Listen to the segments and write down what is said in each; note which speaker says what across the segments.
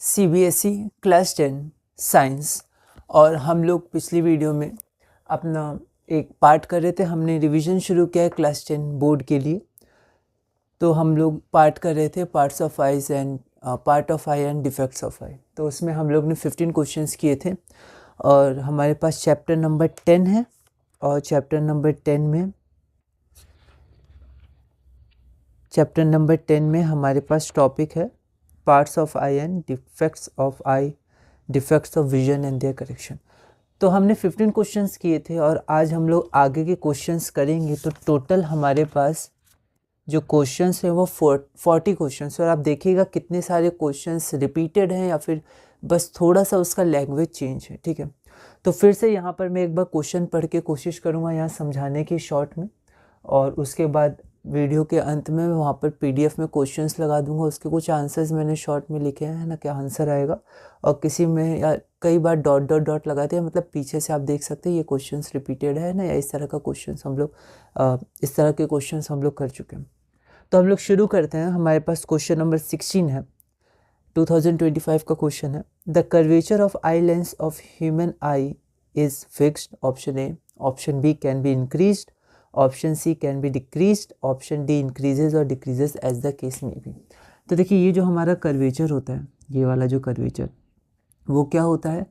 Speaker 1: CBSE class 10 science. और हम लोग पिछली वीडियो में अपना एक पार्ट कर रहे थे। हमने रिवीजन शुरू किया है क्लास 10 बोर्ड के लिए। तो हम लोग पार्ट कर रहे थे parts of eyes and part of eye and defects of eye. तो उसमें हम लोग ने 15 क्वेश्चंस किए थे और हमारे पास चैप्टर नंबर 10 है। और चैप्टर नंबर 10 में हमारे पास टॉपिक है parts of eye and defects of eye, defects of vision and their correction. तो हमने 15 क्वेश्चंस किए थे और आज हम लोग आगे के क्वेश्चंस करेंगे। तो टोटल हमारे पास जो क्वेश्चंस हैं वो 40 क्वेश्चंस। और आप देखिएगा कितने सारे क्वेश्चंस रिपीटेड हैं या फिर बस थोड़ा सा उसका लैंग्वेज चेंज है। ठीक है, तो फिर से यहाँ पर मैं एक बार क्वेश्चन पढ़ के कोशिश करूँगा यहाँ समझाने की शॉर्ट में, और उसके बाद वीडियो के अंत में मैं वहाँ पर PDF में क्वेश्चंस लगा दूंगा। उसके कुछ आंसर्स मैंने शॉर्ट में लिखे हैं ना, क्या आंसर आएगा। और किसी में या कई बार डॉट डॉट डॉट लगाते हैं, मतलब पीछे से आप देख सकते हैं ये क्वेश्चंस रिपीटेड है ना, या इस तरह का क्वेश्चंस हम लोग इस तरह के क्वेश्चंस हम लोग कर चुके हैं। तो हम लोग शुरू करते हैं। हमारे पास क्वेश्चन नंबर 16 है, 2025 का क्वेश्चन है। The curvature of eye lens of human eye is fixed. Option A. Option B can be increased. Option C can be decreased. Option D increases और decreases as the case may be. तो देखिए ये जो हमारा curvature होता है, ये वाला जो कर्वेचर, वो क्या होता है,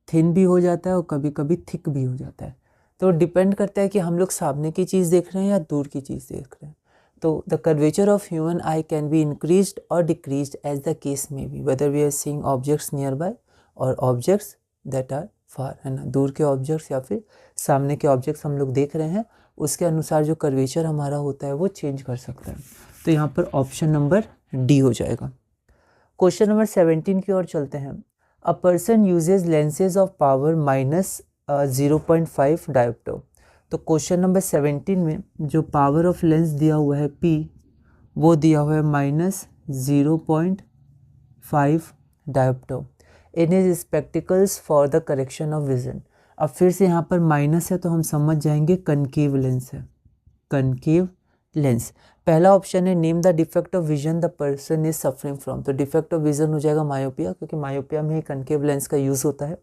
Speaker 1: थिन भी हो जाता है और कभी कभी थिक भी हो जाता है। तो डिपेंड करता है कि हम लोग सामने की चीज़ देख रहे हैं या दूर की चीज़ देख रहे हैं। तो the curvature of human eye can be increased और decreased as the case may be, whether we are seeing objects nearby और ऑब्जेक्ट्स दैट आर फार, है ना, दूर के ऑब्जेक्ट्स या फिर सामने के ऑब्जेक्ट्स हम लोग देख रहे हैं, उसके अनुसार जो कर्वेचर हमारा होता है वो चेंज कर सकता है। तो यहाँ पर ऑप्शन नंबर डी हो जाएगा। क्वेश्चन नंबर 17 की ओर चलते हैं। A person uses lenses of power -0.5 dioptre. तो क्वेश्चन नंबर 17 में जो पावर ऑफ लेंस दिया हुआ है P, वो दिया हुआ है -0.5 dioptre in his spectacles for the correction of vision. अब फिर से यहाँ पर माइनस है तो हम समझ जाएंगे कनकेव लेंस है, कनकेव लेंस। पहला ऑप्शन है name the defect of vision the person is suffering from. तो डिफेक्ट ऑफ विजन हो जाएगा मायोपिया, क्योंकि मायोपिया में ही कनकेव लेंस का यूज़ होता है।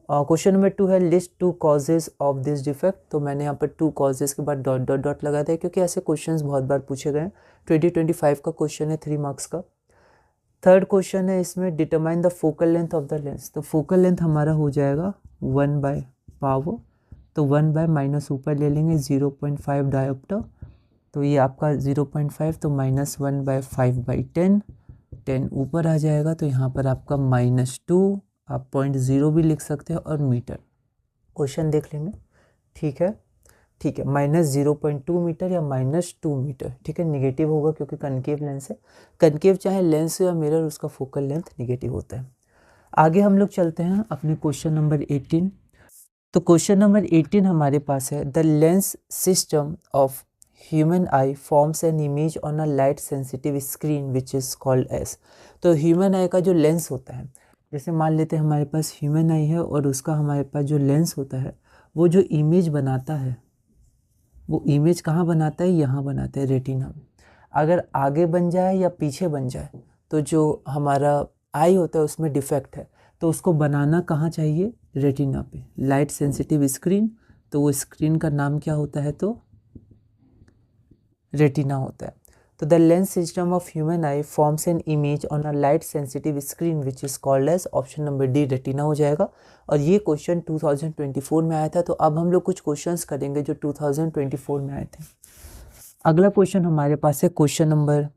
Speaker 1: क्वेश्चन नंबर 2 है list 2 causes of this defect. तो मैंने यहाँ पर 2 कॉजेज के बाद डॉट डॉट डॉट लगा दिया, क्योंकि ऐसे क्वेश्चंस बहुत बार पूछे गए हैं। 2025 का क्वेश्चन है, 3 मार्क्स का। थर्ड क्वेश्चन है इसमें determine the focal length of the lens. तो फोकल लेंथ हमारा हो जाएगा 1/पावर, तो 1 माइनस ऊपर ले लेंगे 0.5 डायोप्टर, तो ये आपका 0.5, तो -1/5/10, 10 ऊपर आ जाएगा, तो यहाँ पर आपका -2, आप 0.0 भी लिख सकते हैं, और मीटर। क्वेश्चन देख लेंगे, ठीक है, ठीक है, -0.2 मीटर या -2 मीटर, ठीक है। निगेटिव होगा क्योंकि कनकेव लेंस है। कनकेव चाहे लेंस या मिरर, उसका फोकल लेंथ निगेटिव होता है। आगे हम लोग चलते हैं अपने क्वेश्चन नंबर 18। तो क्वेश्चन नंबर 18 हमारे पास है the lens system of human eye forms an image on a light sensitive screen which is called as. तो ह्यूमन आई का जो लेंस होता है, जैसे मान लेते हैं हमारे पास ह्यूमन आई है और उसका हमारे पास जो लेंस होता है, वो जो इमेज बनाता है, वो इमेज कहाँ बनाता है, यहाँ बनाता है रेटिना में। अगर आगे बन जाए या पीछे बन जाए, तो जो हमारा आई होता है उसमें डिफेक्ट है, तो उसको बनाना कहाँ चाहिए, रेटिना पे, लाइट सेंसिटिव स्क्रीन। तो वो स्क्रीन का नाम क्या होता है, तो रेटिना होता है। तो the lens system of human eye forms an image on a light sensitive screen which is called as, option number D retina हो जाएगा। और ये क्वेश्चन 2024 में आया था। तो अब हम लोग कुछ क्वेश्चंस करेंगे जो 2024 में आए थे। अगला क्वेश्चन हमारे पास है क्वेश्चन नंबर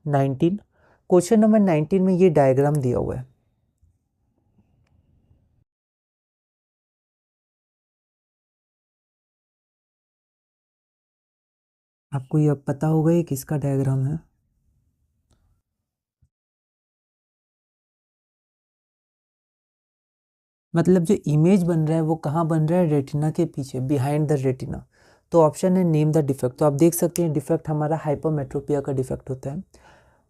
Speaker 1: 19। क्वेश्चन नंबर 19 में ये डायग्राम दिया हुआ है। आपको ये पता होगा ये किसका डायग्राम है। मतलब जो इमेज बन रहा है वो कहाँ बन रहा है, रेटिना के पीछे, बिहाइंड द रेटिना। तो ऑप्शन है नेम द डिफेक्ट। तो आप देख सकते हैं डिफेक्ट हमारा हाइपरमेट्रोपिया का डिफेक्ट होता है।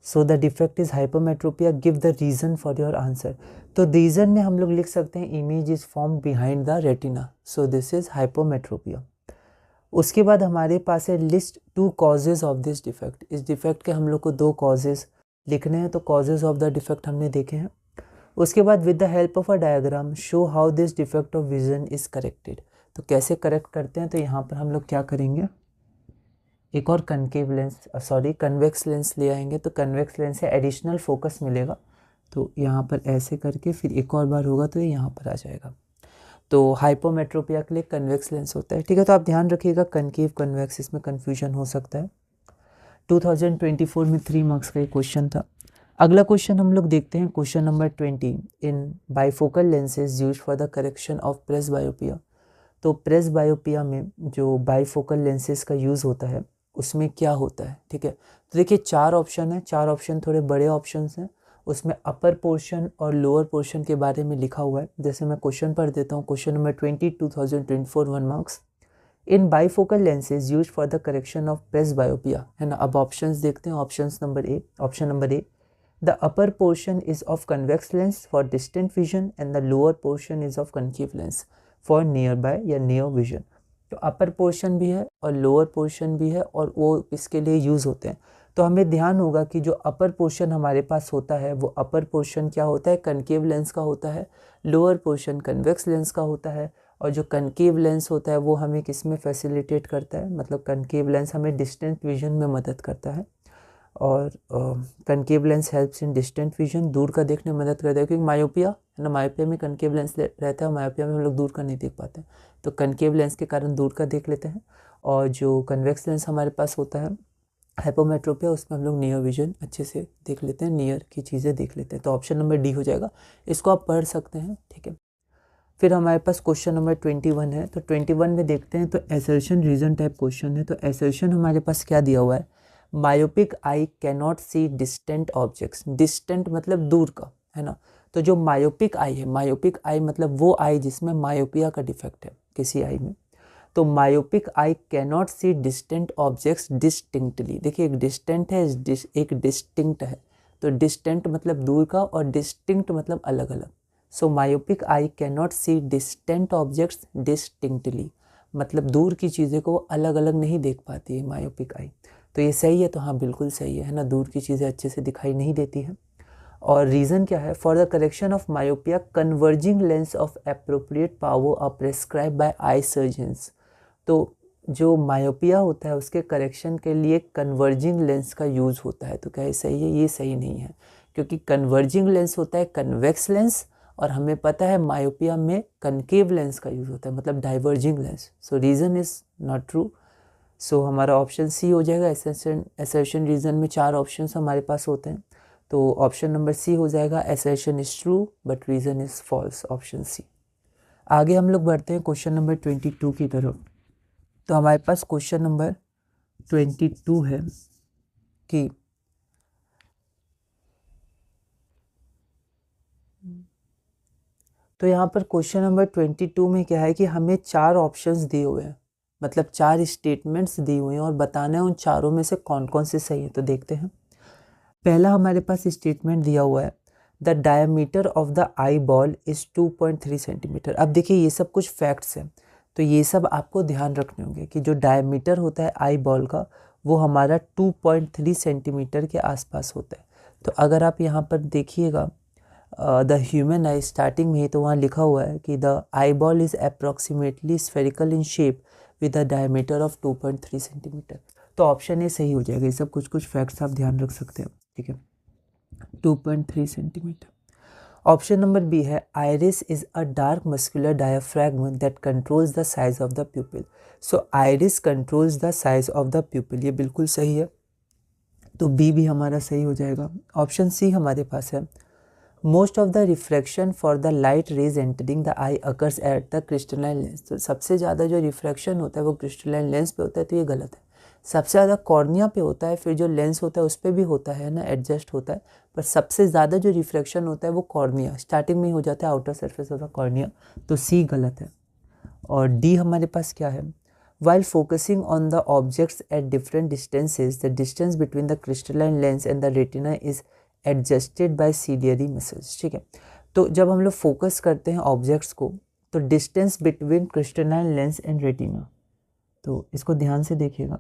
Speaker 1: So the defect is hypermetropia, give the reason for your answer. तो रीजन में हम लोग लिख सकते हैं image is form behind the retina, so this is hypermetropia. उसके बाद हमारे पास है list 2 causes of this defect. इस डिफेक्ट के हम लोग को 2 कॉजेज लिखने हैं तो कॉजेज ऑफ द डिफेक्ट हमने देखे हैं। उसके बाद with the help of a diagram show how this defect of vision is corrected. तो कैसे करेक्ट करते हैं, तो यहाँ पर हम लोग क्या करेंगे, एक और कनकेव लेंस कन्वेक्स लेंस ले आएंगे। तो कन्वेक्स लेंस से एडिशनल फोकस मिलेगा, तो यहाँ पर ऐसे करके फिर एक और बार होगा तो ये यहाँ पर आ जाएगा। तो हाइपोमेट्रोपिया के लिए कन्वेक्स लेंस होता है, ठीक है। तो आप ध्यान रखिएगा कनकेव कन्वेक्स, इसमें कन्फ्यूजन हो सकता है। 2024 में 3 मार्क्स का एक क्वेश्चन था। अगला क्वेश्चन हम लोग देखते हैं, question number 20। In bifocal lenses used for the correction of presbyopia. तो प्रेस बायोपिया में जो बाइफोकल लेंसेज का यूज़ होता है उसमें क्या होता है, ठीक है। तो देखिए 4 ऑप्शन है, 4 ऑप्शन थोड़े बड़े ऑप्शंस हैं। उसमें अपर पोर्शन और लोअर पोर्शन के बारे में लिखा हुआ है। जैसे मैं क्वेश्चन पढ़ देता हूँ, question number 20 2024 1 marks. In bifocal lenses used for the correction of presbyopia, है ना। अब ऑप्शंस देखते हैं। Option number A, the upper portion is of convex lens for distant vision and the lower portion is of concave lens for nearby या near vision. तो upper portion भी है और लोअर पोर्शन भी है और वो इसके लिए यूज़ होते हैं। तो हमें ध्यान होगा कि जो अपर पोर्शन हमारे पास होता है वो अपर पोर्शन क्या होता है, कनकेव लेंस का होता है। लोअर पोर्शन कन्वेक्स लेंस का होता है। और जो कनकेव लेंस होता है वो हमें किस में फैसिलिटेट करता है, मतलब कनकेव लेंस हमें डिस्टेंट विजन में मदद करता है। और concave lens helps in distant vision, दूर का देखने में मदद करता है, क्योंकि मायोपिया है ना, मायोपिया में कनकेव लेंस रहता है, मायोपिया में हम लोग दूर का नहीं देख पाते हैं। तो कनकेव लेंस के कारण दूर का देख लेते हैं। और जो कन्वेक्स लेंस हमारे पास होता है हाइपोमेट्रोपिया, उसमें हम लोग नियर विजन अच्छे से देख लेते हैं, नियर की चीज़ें देख लेते हैं। तो ऑप्शन नंबर डी हो जाएगा, इसको आप पढ़ सकते हैं, ठीक है। फिर हमारे पास क्वेश्चन नंबर 21 है। तो 21 में देखते हैं, तो एसर्शन रीजन टाइप क्वेश्चन है। तो एसर्शन हमारे पास क्या दिया हुआ है, myopic eye can not see distant objects. Distant मतलब दूर का, है ना। तो जो मायोपिक आई है, मायोपिक आई मतलब वो आई जिसमें मायोपिया का डिफेक्ट है किसी आई में। तो myopic eye can not see distant objects distinctly. देखिए एक डिस्टेंट है, एक डिस्टिंक्ट है। तो डिस्टेंट मतलब दूर का और डिस्टिंक्ट मतलब अलग अलग। So myopic eye can not see distant objects distinctly, मतलब दूर की चीज़ें को अलग अलग नहीं देख पाती है मायोपिक आई। तो ये सही है, तो हाँ बिल्कुल सही है ना, दूर की चीज़ें अच्छे से दिखाई नहीं देती हैं। और रीज़न क्या है, for the correction of myopia converging lens of appropriate power are prescribe by eye surgeons. तो जो मायोपिया होता है उसके करेक्शन के लिए कन्वर्जिंग लेंस का यूज़ होता है। तो क्या ये सही है, ये सही नहीं है, क्योंकि कन्वर्जिंग लेंस होता है कन्वेक्स लेंस, और हमें पता है मायोपिया में कनकेव लेंस का यूज़ होता है, मतलब diverging lens. So reason is not true. So हमारा ऑप्शन सी हो जाएगा। एसर्शन रीज़न में 4 ऑप्शन हमारे पास होते हैं, तो ऑप्शन नंबर सी हो जाएगा। Assertion is true but reason is false, option C. आगे हम लोग बढ़ते हैं क्वेश्चन नंबर 22 की तरफ। तो हमारे पास क्वेश्चन नंबर 22 है कि तो यहाँ पर क्वेश्चन नंबर 22 में क्या है कि हमें 4 ऑप्शंस दिए हुए हैं, मतलब 4 स्टेटमेंट्स दिए हुए हैं और बताना है उन चारों में से कौन कौन से सही है। तो देखते हैं। पहला हमारे पास स्टेटमेंट दिया हुआ है, the diameter of the eye ball is 2.3 centimetre. अब देखिए ये सब कुछ फैक्ट्स हैं, तो ये सब आपको ध्यान रखने होंगे कि जो डायमीटर होता है आई बॉल का वो हमारा 2.3 सेंटीमीटर के आसपास होता है। तो अगर आप यहाँ पर देखिएगा द ह्यूमन आई स्टार्टिंग में ही, तो वहाँ लिखा हुआ है कि the eye ball is approximately spherical in shape with a diameter of 2.3 centimetre. तो ऑप्शन ए सही हो जाएगा। ये सब कुछ कुछ फैक्ट्स आप ध्यान रख सकते हैं, ठीक है। 2.3 सेंटीमीटर। ऑप्शन नंबर बी है, iris is a dark muscular diaphragm that controls the size of the प्यूपिल। So iris controls the size of the प्यूपिल, ये बिल्कुल सही है, तो बी भी हमारा सही हो जाएगा। ऑप्शन सी हमारे पास है, most of the refraction for the light rays entering the I occurs at the crystalline lens. तो सबसे ज़्यादा जो रिफ्रैक्शन होता है वो क्रिस्टलाइन लेंस पे होता है, तो ये गलत है। सबसे ज़्यादा कॉर्निया पे होता है, फिर जो लेंस होता है उस पर भी होता है ना, एडजस्ट होता है, पर सबसे ज़्यादा जो रिफ्रैक्शन होता है वो कॉर्निया, स्टार्टिंग में ही हो जाता है, outer surface of the cornea. तो सी गलत है। और डी हमारे पास क्या है, while focusing on the objects at different distances the distance between the crystalline lens and the retina is adjusted by ciliary muscles, ठीक है। तो जब हम लोग फोकस करते हैं ऑब्जेक्ट्स को, तो distance between crystalline lens and retina, तो इसको ध्यान से देखिएगा।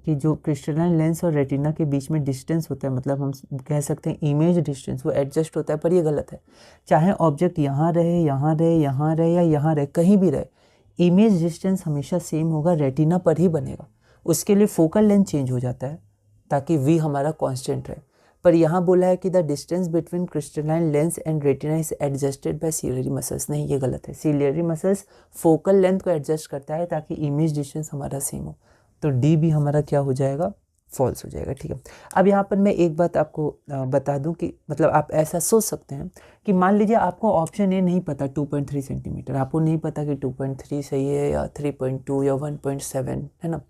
Speaker 1: कि जो क्रिस्टलाइन लेंस और रेटिना के बीच में डिस्टेंस होता है, मतलब हम कह सकते हैं इमेज डिस्टेंस, वो एडजस्ट होता है, पर ये गलत है। चाहे ऑब्जेक्ट यहाँ रहे, यहाँ रहे, यहाँ रहे या यहाँ रहे, कहीं भी रहे, इमेज डिस्टेंस हमेशा सेम होगा, रेटिना पर ही बनेगा। उसके लिए फोकल लेंथ चेंज हो जाता है ताकि वी हमारा कांस्टेंट रहे। पर यहाँ बोला है कि the distance between crystalline lens and retina is adjusted by ciliary muscles. नहीं, ये गलत है। सिलियरी मसल्स फोकल लेंथ को एडजस्ट करता है ताकि इमेज डिस्टेंस हमारा सेम हो। तो डी भी हमारा क्या हो जाएगा, फॉल्स हो जाएगा। ठीक है, अब यहाँ पर मैं एक बात आपको बता दूं कि मतलब आप ऐसा सोच सकते हैं कि मान लीजिए आपको ऑप्शन ए नहीं पता 2.3 सेंटीमीटर, आपको नहीं पता कि 2.3 सही है या 3.2 या 1.7, है ना।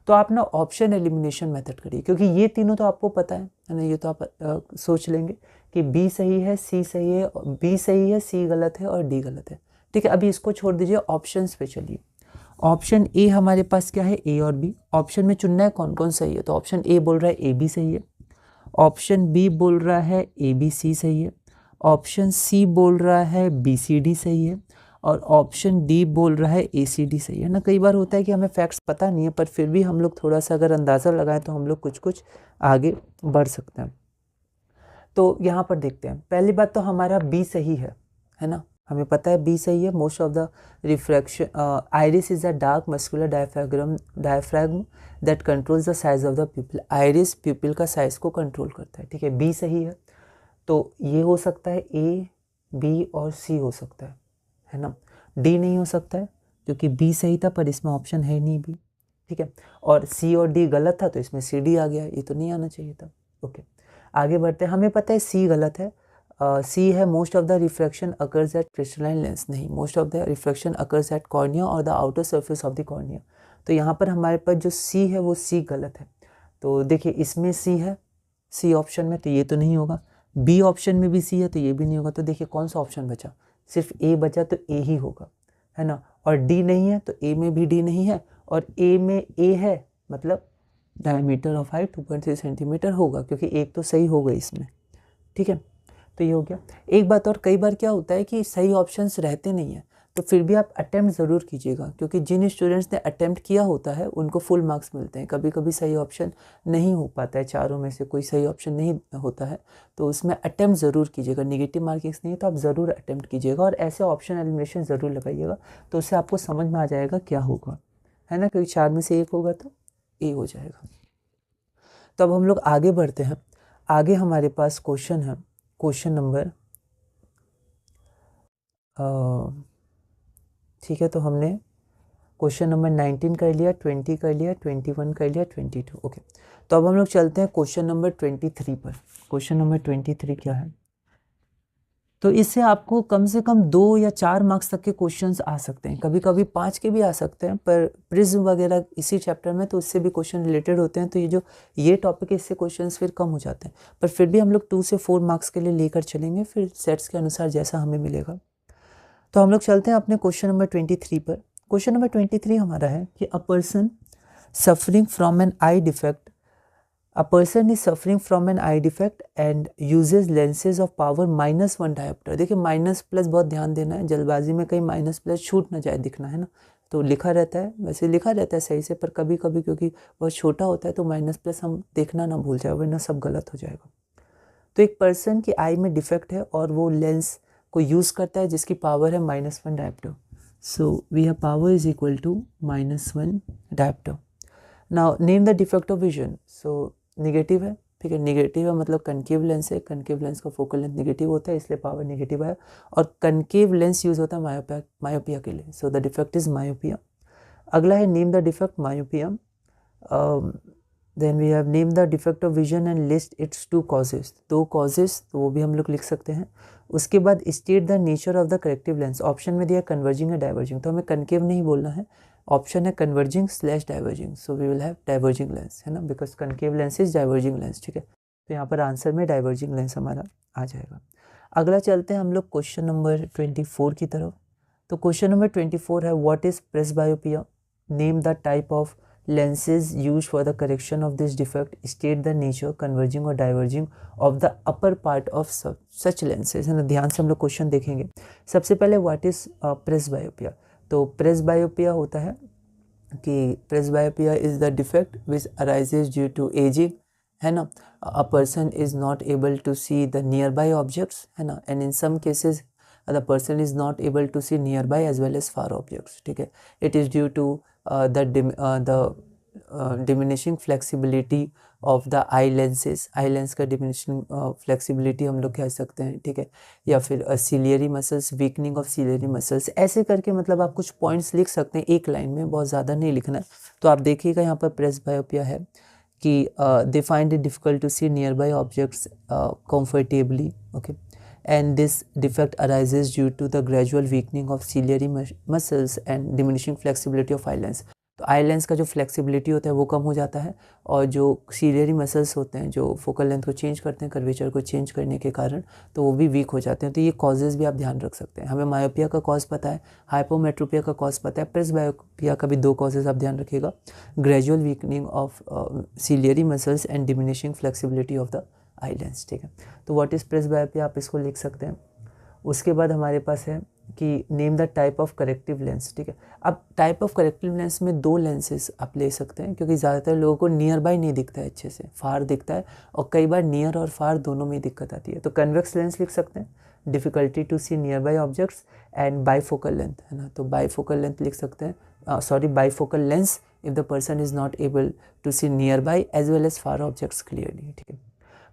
Speaker 1: तो आप ना ऑप्शन एलिमिनेशन मेथड करिए, क्योंकि ये तीनों तो आपको पता है ना, ये तो आप सोच लेंगे कि बी सही है, सी सही है, बी सही है, सी गलत है और डी गलत है। ठीक है, अभी इसको छोड़ दीजिए, ऑप्शंस पे चलिए। ऑप्शन ए हमारे पास क्या है, ए और बी। ऑप्शन में चुनना है कौन कौन सही है, तो ऑप्शन ए बोल रहा है ए बी सही है, ऑप्शन बी बोल रहा है ए बी सी सही है, ऑप्शन सी बोल रहा है बी सी डी सही है, और ऑप्शन डी बोल रहा है ए सी डी सही है ना। कई बार होता है कि हमें फैक्ट्स पता नहीं है, पर फिर भी हम लोग थोड़ा सा अगर अंदाज़ा लगाएं तो हम लोग कुछ कुछ आगे बढ़ सकते हैं। तो यहाँ पर देखते हैं, पहली बात तो हमारा बी सही है ना, हमें पता है बी सही है। Most of the refraction, iris is a dark muscular diaphragm that controls the size of the प्यूपिल। Iris प्यूपिल का साइज को कंट्रोल करता है। ठीक है, बी सही है, तो ये हो सकता है ए, बी और सी हो सकता है ना। डी नहीं हो सकता है क्योंकि बी सही था पर इसमें ऑप्शन है नहीं बी। ठीक है, और सी और डी गलत था तो इसमें सी डी आ गया, ये तो नहीं आना चाहिए था। ओके, आगे बढ़ते हैं। हमें पता है सी गलत है। सी है most of the refraction occurs at crystalline lens. नहीं, most of the refraction occurs at cornea और the outer surface of the cornea. तो यहाँ पर हमारे पास जो सी है वो सी गलत है। तो देखिए इसमें सी है, सी ऑप्शन में, तो ये तो नहीं होगा। बी ऑप्शन में भी सी है तो ये भी नहीं होगा। तो देखिए कौन सा ऑप्शन बचा, सिर्फ ए बचा, तो ए ही होगा, है ना। और डी नहीं है तो ए में भी डी नहीं है, और ए में ए है, मतलब डायमीटर ऑफ हाइट 2.3 सेंटीमीटर होगा, क्योंकि एक तो सही होगा इसमें। ठीक है, तो ये हो गया। एक बात और, कई बार क्या होता है कि सही ऑप्शंस रहते नहीं हैं, तो फिर भी आप अटेम्प्ट ज़रूर कीजिएगा, क्योंकि जिन स्टूडेंट्स ने अटेम्प्ट किया होता है उनको फुल मार्क्स मिलते हैं। कभी कभी सही ऑप्शन नहीं हो पाता है, चारों में से कोई सही ऑप्शन नहीं होता है, तो उसमें अटेम्प्ट ज़रूर कीजिएगा। निगेटिव मार्किंग्स नहीं है तो आप ज़रूर अटेम्प्ट कीजिएगा, और ऐसे ऑप्शन एलिमिनेशन ज़रूर लगाइएगा, तो उससे आपको समझ में आ जाएगा क्या होगा, है ना, क्योंकि 4 में से 1 होगा तो ए हो जाएगा। तो अब हम लोग आगे बढ़ते हैं। आगे हमारे पास क्वेश्चन है, क्वेश्चन नंबर, ठीक है, तो हमने क्वेश्चन नंबर 19 कर लिया, 20 कर लिया, 21 कर लिया, 22। ओके, तो अब हम लोग चलते हैं क्वेश्चन नंबर 23 पर। क्वेश्चन नंबर 23 क्या है, तो इससे आपको कम से कम 2 या 4 मार्क्स तक के क्वेश्चंस आ सकते हैं, कभी कभी 5 के भी आ सकते हैं, पर प्रिज्म वगैरह इसी चैप्टर में तो उससे भी क्वेश्चन रिलेटेड होते हैं, तो ये टॉपिक है, इससे क्वेश्चंस फिर कम हो जाते हैं, पर फिर भी हम लोग 2 से 4 मार्क्स के लिए लेकर चलेंगे, फिर सेट्स के अनुसार जैसा हमें मिलेगा। तो हम लोग चलते हैं अपने क्वेश्चन नंबर 23 पर। क्वेश्चन नंबर 23 हमारा है कि a person suffering from an eye defect, a person is suffering from an eye defect and uses lenses of power -1 dioptre. देखिए माइनस प्लस बहुत ध्यान देना है, जल्दबाजी में कहीं माइनस प्लस छूट ना जाए दिखना, है ना। तो लिखा रहता है, वैसे लिखा रहता है सही से, पर कभी कभी क्योंकि बहुत छोटा होता है तो माइनस प्लस हम देखना ना भूल जाए, वरना सब गलत हो जाएगा। तो एक पर्सन की आई में डिफेक्ट है और वो लेंस को यूज़ करता है जिसकी पावर है -1 dioptre. So we have power is equal to -1 dioptre. Now name the defect of vision. So negative है, ठीक है, नेगेटिव है मतलब कनकेव लेंस है, कनकेव लेंस का फोकल लेंथ नेगेटिव होता है, इसलिए पावर नेगेटिव है, और कनकेव लेंस यूज़ होता है मायोपिया के लिए। So the defect is myopia. अगला है name the defect myopia. Then we have name the defect of vision and list its 2 causes. 2 causes, तो वो भी हम लोग लिख सकते हैं। उसके बाद state the nature of the corrective lens. Option में दिया कन्वर्जिंग या डाइवर्जिंग, तो हमें कनकेव नहीं बोलना है, ऑप्शन है converging / diverging. So we will have diverging lens, है ना, because concave lens is diverging lens. ठीक है, तो यहाँ पर आंसर में डाइवर्जिंग लेंस हमारा आ जाएगा। अगला चलते हैं हम लोग क्वेश्चन नंबर 24 की तरफ। तो क्वेश्चन नंबर 24 है what is presbyopia, name the type of lenses used for the correction of this defect, state the nature, converging or diverging of the upper part of such lenses, है ना। ध्यान से हम लोग क्वेश्चन देखेंगे। सबसे पहले व्हाट इज प्रेसबायोपिया। तो प्रेसबायोपिया होता है कि presbyopia is the defect which arises due to ageing, है ना, a person is not able to see the nearby objects, है ना, and in some cases the person is not able to see nearby as well as far objects, ठीक है। It is due to the diminishing flexibility of the eye lenses, eye lens का diminishing flexibility हम लोग कह सकते हैं, ठीक है, या फिर ciliary muscles, weakening of ciliary muscles, ऐसे करके मतलब आप कुछ पॉइंट्स लिख सकते हैं एक लाइन में, बहुत ज़्यादा नहीं लिखना है। तो आप देखिएगा यहाँ पर प्रेसबायोपिया है कि they find it difficult to see nearby objects comfortably, okay, and this defect arises due to the gradual weakening of ciliary muscles and diminishing flexibility of eye lens. तो आई लेंस का जो flexibility होता है वो कम हो जाता है, और जो सीलियरी मसल्स होते हैं जो फोकल लेंथ को चेंज करते हैं, कर्वेचर को चेंज करने के कारण, तो वो भी वीक हो जाते हैं। तो ये कॉजेज़ भी आप ध्यान रख सकते हैं। हमें मायोपिया का कॉज पता है, हाइपोमेट्रोपिया का कॉज पता है, प्रेसबायोपिया का भी 2 कॉजेज़ आप ध्यान रखिएगा, gradual weakening of ciliary muscles and diminishing flexibility of the eye lens, ठीक है। तो व्हाट इज़ प्रेसबायोपिया, आप इसको लिख सकते हैं। उसके बाद हमारे पास है कि name the type of corrective lens, ठीक है। अब टाइप ऑफ करेक्टिव लेंस में 2 लेंसेज आप ले सकते हैं, क्योंकि ज़्यादातर लोगों को नियर बाय नहीं दिखता है अच्छे से, फार दिखता है, और कई बार नियर और फार दोनों में दिक्कत आती है। तो कन्वेक्स लेंस लिख सकते हैं, difficulty to see nearby objects, and bifocal length, है ना, तो बाईफोकल लेंथ लिख सकते हैं, sorry bifocal lens if the person is not able to see nearby as well as far objects clearly, ठीक है।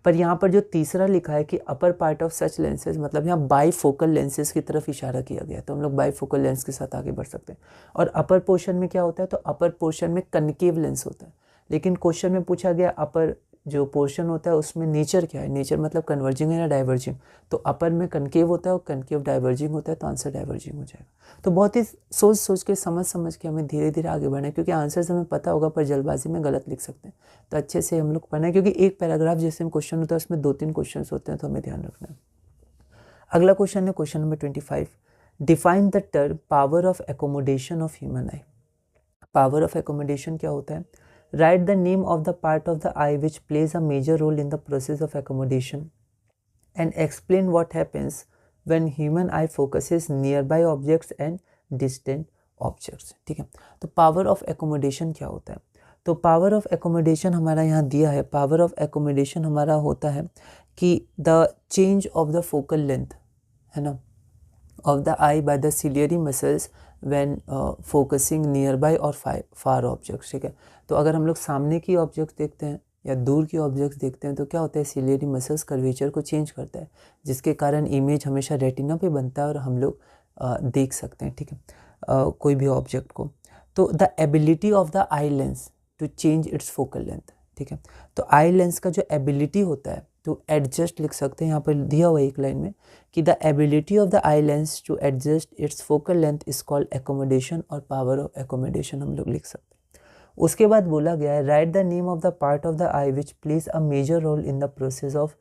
Speaker 1: पर यहाँ पर जो तीसरा लिखा है कि upper part of such lenses, मतलब यहाँ बाईफोकल लेंसेज की तरफ इशारा किया गया है, तो हम लोग बाईफोकल लेंस के साथ आगे बढ़ सकते हैं। और अपर पोर्शन में क्या होता है, तो अपर पोर्शन में कनकेव लेंस होता है, लेकिन क्वेश्चन में पूछा गया अपर जो पोर्शन होता है उसमें नेचर क्या है, नेचर मतलब कन्वर्जिंग है या डाइवर्जिंग, तो अपर में कनकेव होता है और कनकेव डाइवर्जिंग होता है, तो आंसर डाइवर्जिंग हो जाएगा। तो बहुत ही सोच सोच के समझ के हमें धीरे धीरे आगे बढ़ना है, क्योंकि आंसर्स हमें पता होगा पर जल्दबाजी में गलत लिख सकते हैं, तो अच्छे से हम लोग पढ़ना है, क्योंकि एक पैराग्राफ जैसे में क्वेश्चन होता है उसमें 2-3 क्वेश्चन होते हैं, तो हमें ध्यान रखना है। अगला क्वेश्चन है question number 25, define the term power of accommodation of human eye. Power of accommodation क्या होता है, write the name of the part of the eye which plays a major role in the process of accommodation and explain what happens when human eye focuses nearby objects and distant objects, ठीक है। तो power of accommodation क्या होता है, तो power of accommodation हमारा यहाँ दिया है, पावर ऑफ एकोमोडेशन हमारा होता है कि the change of the focal length, है ना, of the eye by the ciliary muscles when focusing nearby or far objects, ठीक है। तो अगर हम लोग सामने की ऑब्जेक्ट देखते हैं या दूर की ऑब्जेक्ट्स देखते हैं तो क्या होता है, सिलियरी मसल्स कर्वेचर को चेंज करता है, जिसके कारण इमेज हमेशा रेटिना पे बनता है और हम लोग देख सकते हैं, ठीक है, कोई भी ऑब्जेक्ट को। तो the ability of the eye lens to change its focal length, ठीक है। तो आई लेंस का जो एबिलिटी होता है टू एडजस्ट लिख सकते हैं, यहाँ पर दिया हुआ एक लाइन में कि the ability of the eye lens to adjust its focal length is called accommodation, और पावर ऑफ एकोमोडेशन हम लोग लिख सकते हैं। उसके बाद बोला गया है write the name of the part of the eye which plays a major role in the process of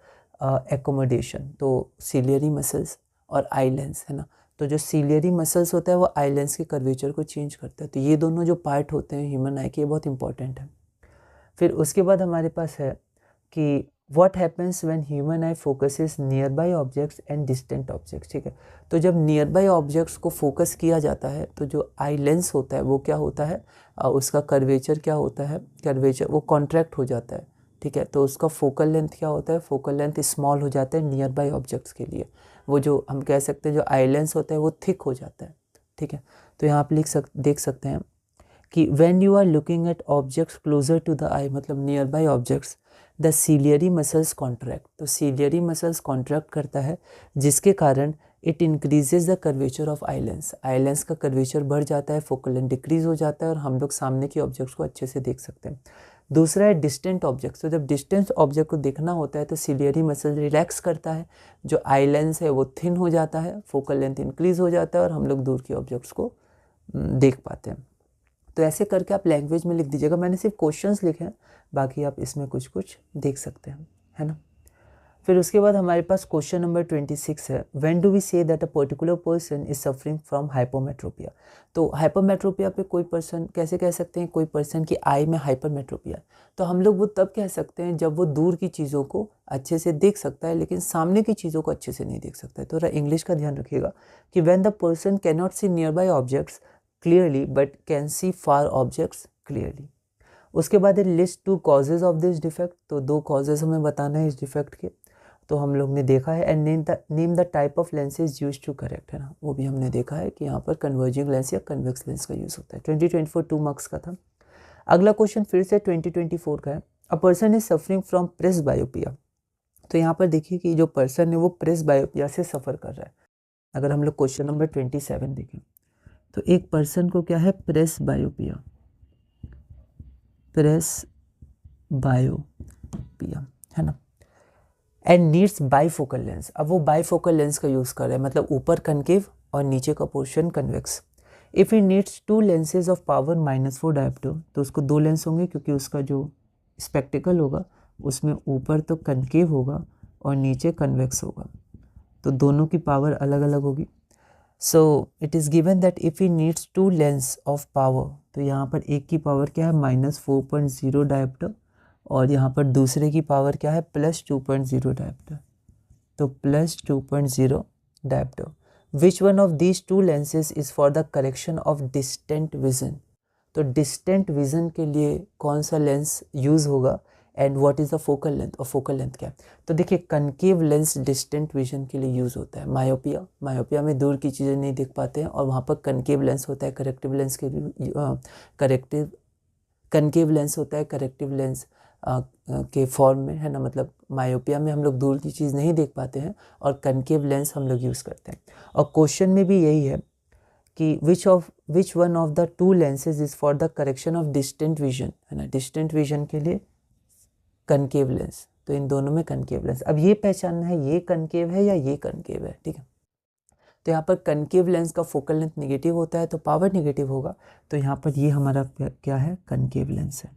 Speaker 1: accommodation, तो सिलियरी मसल्स और आई लेंस, है ना। तो जो सिलियरी मसल्स होता है वो आई लेंस के कर्वेचर को चेंज करता है, तो ये दोनों जो पार्ट होते हैं ह्यूमन आई के, ये बहुत इंपॉर्टेंट है। फिर उसके बाद हमारे पास है कि what happens when human eye focuses nearby objects and distant objects, ठीक है। तो जब nearby objects को फोकस किया जाता है तो जो आई लेंस होता है वो क्या होता है, उसका कर्वेचर क्या होता है, कर्वेचर वो कॉन्ट्रैक्ट हो जाता है, ठीक है। तो उसका फोकल लेंथ क्या होता है, फोकल लेंथ स्मॉल हो जाता है नियर बाई ऑब्जेक्ट्स के लिए, वो जो हम कह सकते हैं जो आई लेंस होता है वो थिक हो जाता है, ठीक है। तो यहाँ आप देख सकते हैं कि when you are looking at objects closer to the eye, मतलब nearby objects, the ciliary muscles contract, तो सीलियरी मसल्स कॉन्ट्रैक्ट करता है, जिसके कारण it increases the curvature of eye lens, eye lens का कर्वेचर बढ़ जाता है, फोकल लेंथ डिक्रीज हो जाता है और हम लोग सामने के ऑब्जेक्ट्स को अच्छे से देख सकते हैं। दूसरा है डिस्टेंट ऑब्जेक्ट्स, तो जब डिस्टेंट ऑब्जेक्ट को देखना होता है तो सीलियरी मसल रिलैक्स करता है, जो आई लेंस है वो थिन हो जाता है, फोकल लेंथ इंक्रीज हो जाता है और हम लोग दूर के ऑब्जेक्ट्स को देख पाते हैं। तो ऐसे करके आप लैंग्वेज में लिख दीजिएगा, मैंने सिर्फ क्वेश्चंस लिखे हैं, बाकी आप इसमें कुछ कुछ देख सकते हैं, है ना। फिर उसके बाद हमारे पास क्वेश्चन नंबर 26 है, when do we say that a particular person is suffering from hypermetropia. तो हाइपोमेट्रोपिया पे कोई पर्सन कैसे कह सकते हैं, कोई पर्सन की आई में हाइपरमेट्रोपिया, तो हम लोग वो तब कह सकते हैं जब वो दूर की चीज़ों को अच्छे से देख सकता है लेकिन सामने की चीज़ों को अच्छे से नहीं देख सकता है। तो इंग्लिश का ध्यान रखिएगा कि when the person can not see nearby objects clearly but can see far objects clearly. उसके बाद है list 2 causes of this defect, तो 2 कॉजेज हमें बताना है इस डिफेक्ट के, तो हम लोग ने देखा है। And name the type of lenses use to correct, है ना, वो भी हमने देखा है कि यहाँ पर कन्वर्जिंग लेंस या कन्वेक्स लेंस का यूज़ होता है। 2024 2 मार्क्स का था। अगला क्वेश्चन फिर से 2024 का है। A person is suffering from presbyopia, तो यहाँ पर देखिए कि जो पर्सन है वो प्रेस बायोपिया से सफ़र कर रहा है। अगर हम लोग क्वेश्चन नंबर 27 देखें तो एक पर्सन को क्या है, प्रेस बायोपिया, प्रेस बायोपिया, है ना, एंड नीड्स बाईफोकल लेंस। अब वो बाईफोकल लेंस का यूज़ कर रहे हैं, मतलब ऊपर कनकेव और नीचे का portion convex. If he needs 2 lenses of power -4 dioptre, तो उसको 2 लेंस होंगे क्योंकि उसका जो स्पेक्टिकल होगा उसमें ऊपर तो कनकेव होगा और नीचे कन्वेक्स होगा, तो दोनों की पावर अलग अलग होगी। So it is given that if he needs 2 lens of power, तो यहाँ पर एक की पावर क्या है -4.0 डायोप्टर और यहाँ पर दूसरे की पावर क्या है +2.0 डायोप्टर, तो +2.0 dioptre. Which one of these 2 lenses is for the correction of distant vision, तो डिस्टेंट विजन के लिए कौन सा लेंस यूज़ होगा and what is the focal length, और फोकल लेंथ क्या है। तो देखिए कनकेव लेंस डिस्टेंट विजन के लिए यूज़ होता है। मायोपिया में दूर की चीज़ें नहीं देख पाते हैं और वहाँ पर कनकेव लेंस होता है करेक्टिव लेंस के लिए, कनकेव लेंस होता है करेक्टिव लेंस के फॉर्म में, है ना, मतलब मायोपिया में हम लोग दूर की चीज़ नहीं देख पाते हैं और कनकेव लेंस हम लोग यूज़ करते हैं। और क्वेश्चन में भी यही है कि which one of the 2 lenses is for the correction of distant vision, है ना, डिस्टेंट विजन के लिए कनकेव लेंस, तो इन दोनों में कनकेव लेंस। अब ये पहचानना है ये कनकेव है या ये कनकेव है, ठीक है। तो यहाँ पर कनकेव लेंस का फोकल लेंथ नेगेटिव होता है तो पावर नेगेटिव होगा, तो यहाँ पर ये हमारा क्या है, कनकेव लेंस है,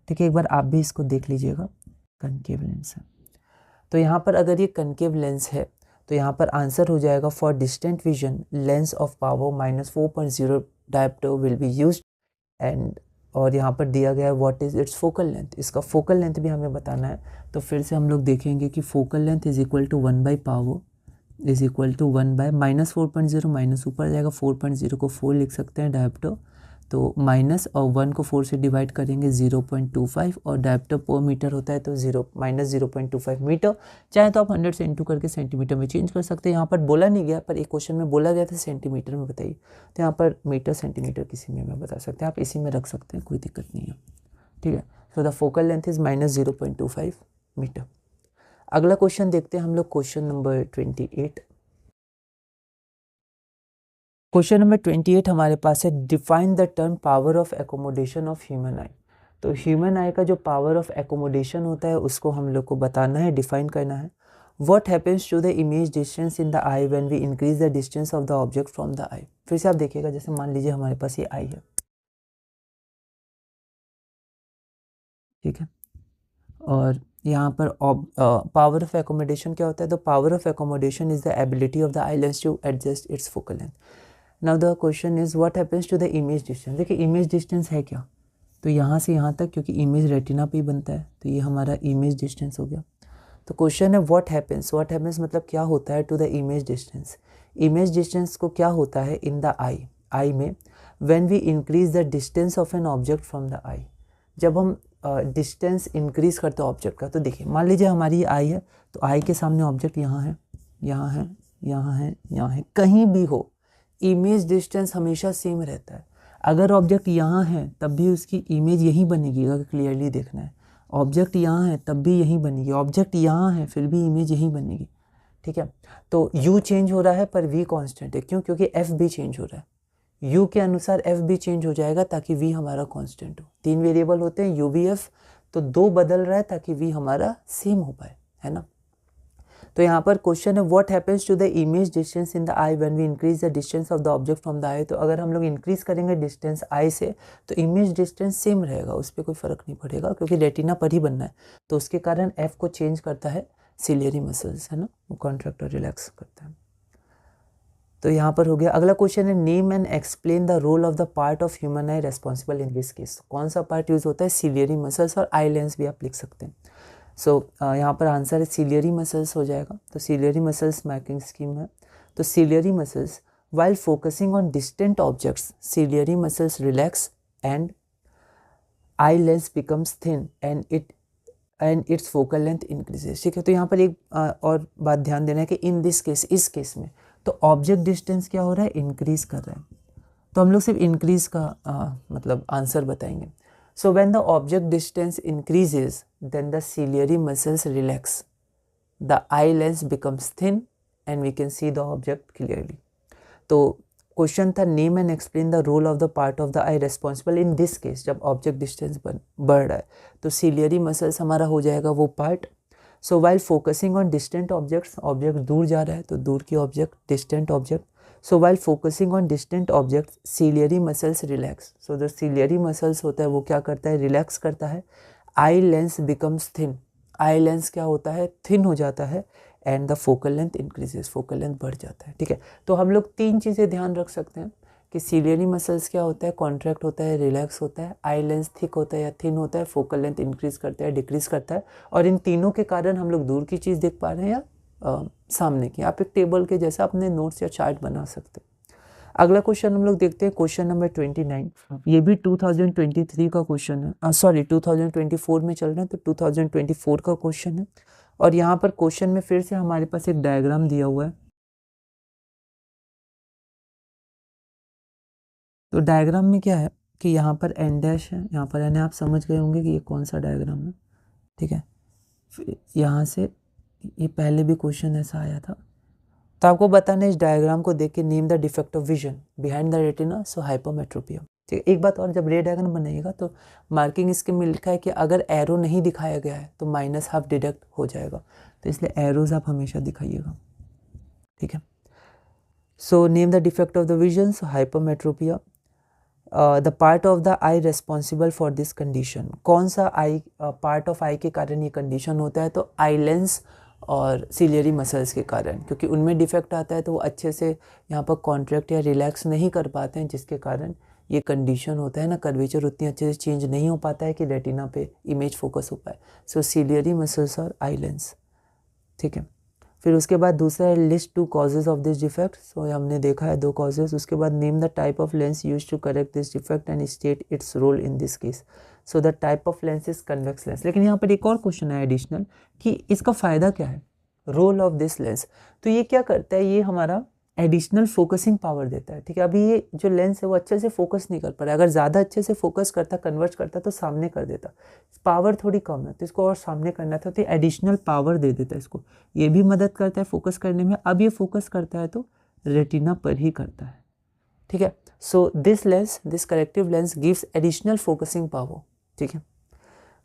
Speaker 1: ठीक है। एक बार आप भी इसको देख लीजिएगा, कनकेव लेंस है। तो यहाँ पर अगर ये कनकेव लेंस है तो यहाँ पर आंसर हो जाएगा for distant vision lens of power -4.0 dioptre will be used and, और यहाँ पर दिया गया है what is it's focal length, इसका फोकल लेंथ भी हमें बताना है। तो फिर से हम लोग देखेंगे कि focal length is equal to 1/पावर इज इक्वल टू 1/-4.0, माइनस ऊपर जाएगा 4.0 को 4 लिख सकते हैं डायोप्टर, तो माइनस और 1 को 4 से डिवाइड करेंगे 0.25 और डायोप्टर पर मीटर होता है तो -0.25 मीटर। चाहे तो आप 100 से इंटू करके सेंटीमीटर में चेंज कर सकते हैं। यहाँ पर बोला नहीं गया पर एक क्वेश्चन में बोला गया था सेंटीमीटर में बताइए, तो यहाँ पर मीटर सेंटीमीटर किसी में बता सकते हैं, आप इसी में रख सकते हैं, कोई दिक्कत नहीं है, ठीक है। So the focal length is -0.25 metre. अगला क्वेश्चन देखते हैं हम लोग, क्वेश्चन नंबर 28। क्वेश्चन नंबर 28 हमारे पास है, define the term power of accommodation of human आई। तो ह्यूमन आई का जो पावर ऑफ एकोमोडेशन होता है उसको हम लोग को बताना है, डिफाइन करना है। What happens to the image distance in the eye when we increase the distance of the object from the eye. फिर से आप देखिएगा, जैसे मान लीजिए हमारे पास ये आई है, ठीक है, और यहाँ पर पावर ऑफ एकोमोडेशन क्या होता है, तो power of accommodation is the ability of the eye lens to adjust its focal length. Now the question is what happens to the image distance. देखिए इमेज डिस्टेंस है क्या, तो यहाँ से यहाँ तक, क्योंकि इमेज रेटिना पे ही बनता है तो ये हमारा इमेज डिस्टेंस हो गया। तो क्वेश्चन है व्हाट हैपेंस मतलब क्या होता है to the image distance. Image distance को क्या होता है इन द आई में when we increase the distance of an object from the eye. जब हम डिस्टेंस इंक्रीज करते हैं ऑब्जेक्ट का, तो देखिए मान लीजिए हमारी ये आई है, तो आई के सामने ऑब्जेक्ट यहाँ है, यहाँ है, यहाँ है, यहाँ है, कहीं भी हो इमेज डिस्टेंस हमेशा सेम रहता है। अगर ऑब्जेक्ट यहाँ है तब भी उसकी इमेज यहीं बनेगी, अगर क्लियरली देखना है। ऑब्जेक्ट यहाँ है तब भी यहीं बनेगी, ऑब्जेक्ट यहाँ है फिर भी इमेज यहीं बनेगी, ठीक है। तो u चेंज हो रहा है पर v कांस्टेंट है, क्यों, क्योंकि f भी चेंज हो रहा है, u के अनुसार f भी चेंज हो जाएगा ताकि v हमारा कांस्टेंट हो। 3 वेरिएबल होते हैं u v f, तो 2 बदल रहा है ताकि v हमारा सेम हो पाए, है ना। तो यहाँ पर क्वेश्चन है what happens to the image distance in the eye when we increase the distance of the object from the eye. तो अगर हम लोग इंक्रीज करेंगे डिस्टेंस आई से तो इमेज डिस्टेंस सेम रहेगा, उस पर कोई फर्क नहीं पड़ेगा क्योंकि रेटिना पर ही बनना है। तो उसके कारण एफ को चेंज करता है सिलियरी मसल्स, है ना, वो कॉन्ट्रैक्ट और रिलैक्स करता है। तो यहाँ पर हो गया। अगला क्वेश्चन है name and explain the role of the part of human eye responsible in this case. कौन सा पार्ट यूज होता है, सिलियरी मसल्स और आई लेंस भी आप लिख सकते हैं। यहाँ पर आंसर है सिलियरी मसल्स हो जाएगा। तो सिलियरी मसल्स मार्किंग स्कीम है, तो ciliary muscles while focusing on distant objects ciliary muscles relax and eye lens becomes thin and its focal length increases। ठीक है, तो यहाँ पर एक और बात ध्यान देना है कि इन दिस केस, इस केस में तो ऑब्जेक्ट डिस्टेंस क्या हो रहा है, इंक्रीज कर रहा है। तो हम लोग सिर्फ इंक्रीज का मतलब आंसर बताएंगे। So when the object distance increases then the ciliary muscles relax, the eye lens becomes thin and we can see the object clearly। तो क्वेश्चन था name and explain the role of the part of the eye responsible in this case. जब object distance बढ़ रहा है तो ciliary muscles हमारा हो जाएगा वो part. So while focusing on distant objects, object दूर जा रहा है तो दूर की object, distant object. So while focusing on distant objects ciliary muscles relax. सो जो ciliary muscles होता है वो क्या करता है, रिलैक्स करता है। Eye lens becomes thin, eye lens क्या होता है, थिन हो जाता है। And the focal length increases, focal length बढ़ जाता है। ठीक है, तो हम लोग तीन चीज़ें ध्यान रख सकते हैं कि ciliary muscles क्या होता है, कॉन्ट्रैक्ट होता है, रिलैक्स होता है, आई लेंस थिक होता है या थिन होता है, फोकल लेंथ इंक्रीज करता है, डिक्रीज करता है। और इन तीनों के कारण हम लोग दूर की चीज़ देख पा रहे हैं या सामने की। आप एक टेबल के जैसा अपने नोट्स या चार्ट बना सकते हैं। अगला क्वेश्चन हम लोग देखते हैं, क्वेश्चन नंबर 29। ये भी 2023 का क्वेश्चन है, सॉरी 2024 में चल रहे हैं तो 2024 का क्वेश्चन है। और यहाँ पर क्वेश्चन में फिर से हमारे पास एक डायग्राम दिया हुआ है। तो डायग्राम में क्या है कि यहाँ पर एन डैश है, यहाँ पर एन है, आप समझ गए होंगे कि ये कौन सा डायग्राम है। ठीक है, यहाँ से ये पहले भी क्वेश्चन ऐसा आया था। तो आपको बताना है इस डायग्राम को देख के, name the defect of vision behind the retina, so hypermetropia. ठीक है, एक बात और, जब रे डायग्राम बनाइएगा तो मार्किंग इसके में लिखा है कि अगर एरो नहीं दिखाया गया है तो -½ डिडक्ट हो जाएगा, तो इसलिए एरोज आप हमेशा दिखाइएगा। ठीक है, so name the defect of the vision, so hypermetropia. The part of the eye responsible for this condition, कौन सा आई पार्ट ऑफ आई के कारण ये कंडीशन होता है, तो आई लेंस और ciliary muscles के कारण, क्योंकि उनमें डिफेक्ट आता है तो वो अच्छे से यहाँ पर कॉन्ट्रैक्ट या रिलैक्स नहीं कर पाते हैं, जिसके कारण ये कंडीशन होता है ना, कर्वेचर उतनी अच्छे से चेंज नहीं हो पाता है कि रेटिना पे इमेज फोकस हो पाए। सो ciliary muscles और आई लेंस। ठीक है, फिर उसके बाद दूसरा है list 2 causes of this defect. So हमने देखा है 2 कॉजेज। उसके बाद name the type of lens use to correct this defect and state its role in this case. So the type of lens is convex lens. लेकिन यहाँ पर एक और क्वेश्चन है एडिशनल कि इसका फ़ायदा क्या है, रोल ऑफ दिस लेंस। तो ये क्या करता है, ये हमारा एडिशनल फोकसिंग पावर देता है। ठीक है, अभी ये जो लेंस है वो अच्छे से फोकस नहीं कर पा रहा है। अगर ज़्यादा अच्छे से फोकस करता, कन्वर्ट करता तो सामने कर देता। पावर थोड़ी कम है तो इसको और सामने करना था, तो एडिशनल पावर दे देता है इसको। ये भी मदद करता है फोकस करने में। अब ये फोकस करता है तो रेटिना पर ही करता है। ठीक है, so this lens, this corrective lens gives additional focusing power. ठीक है,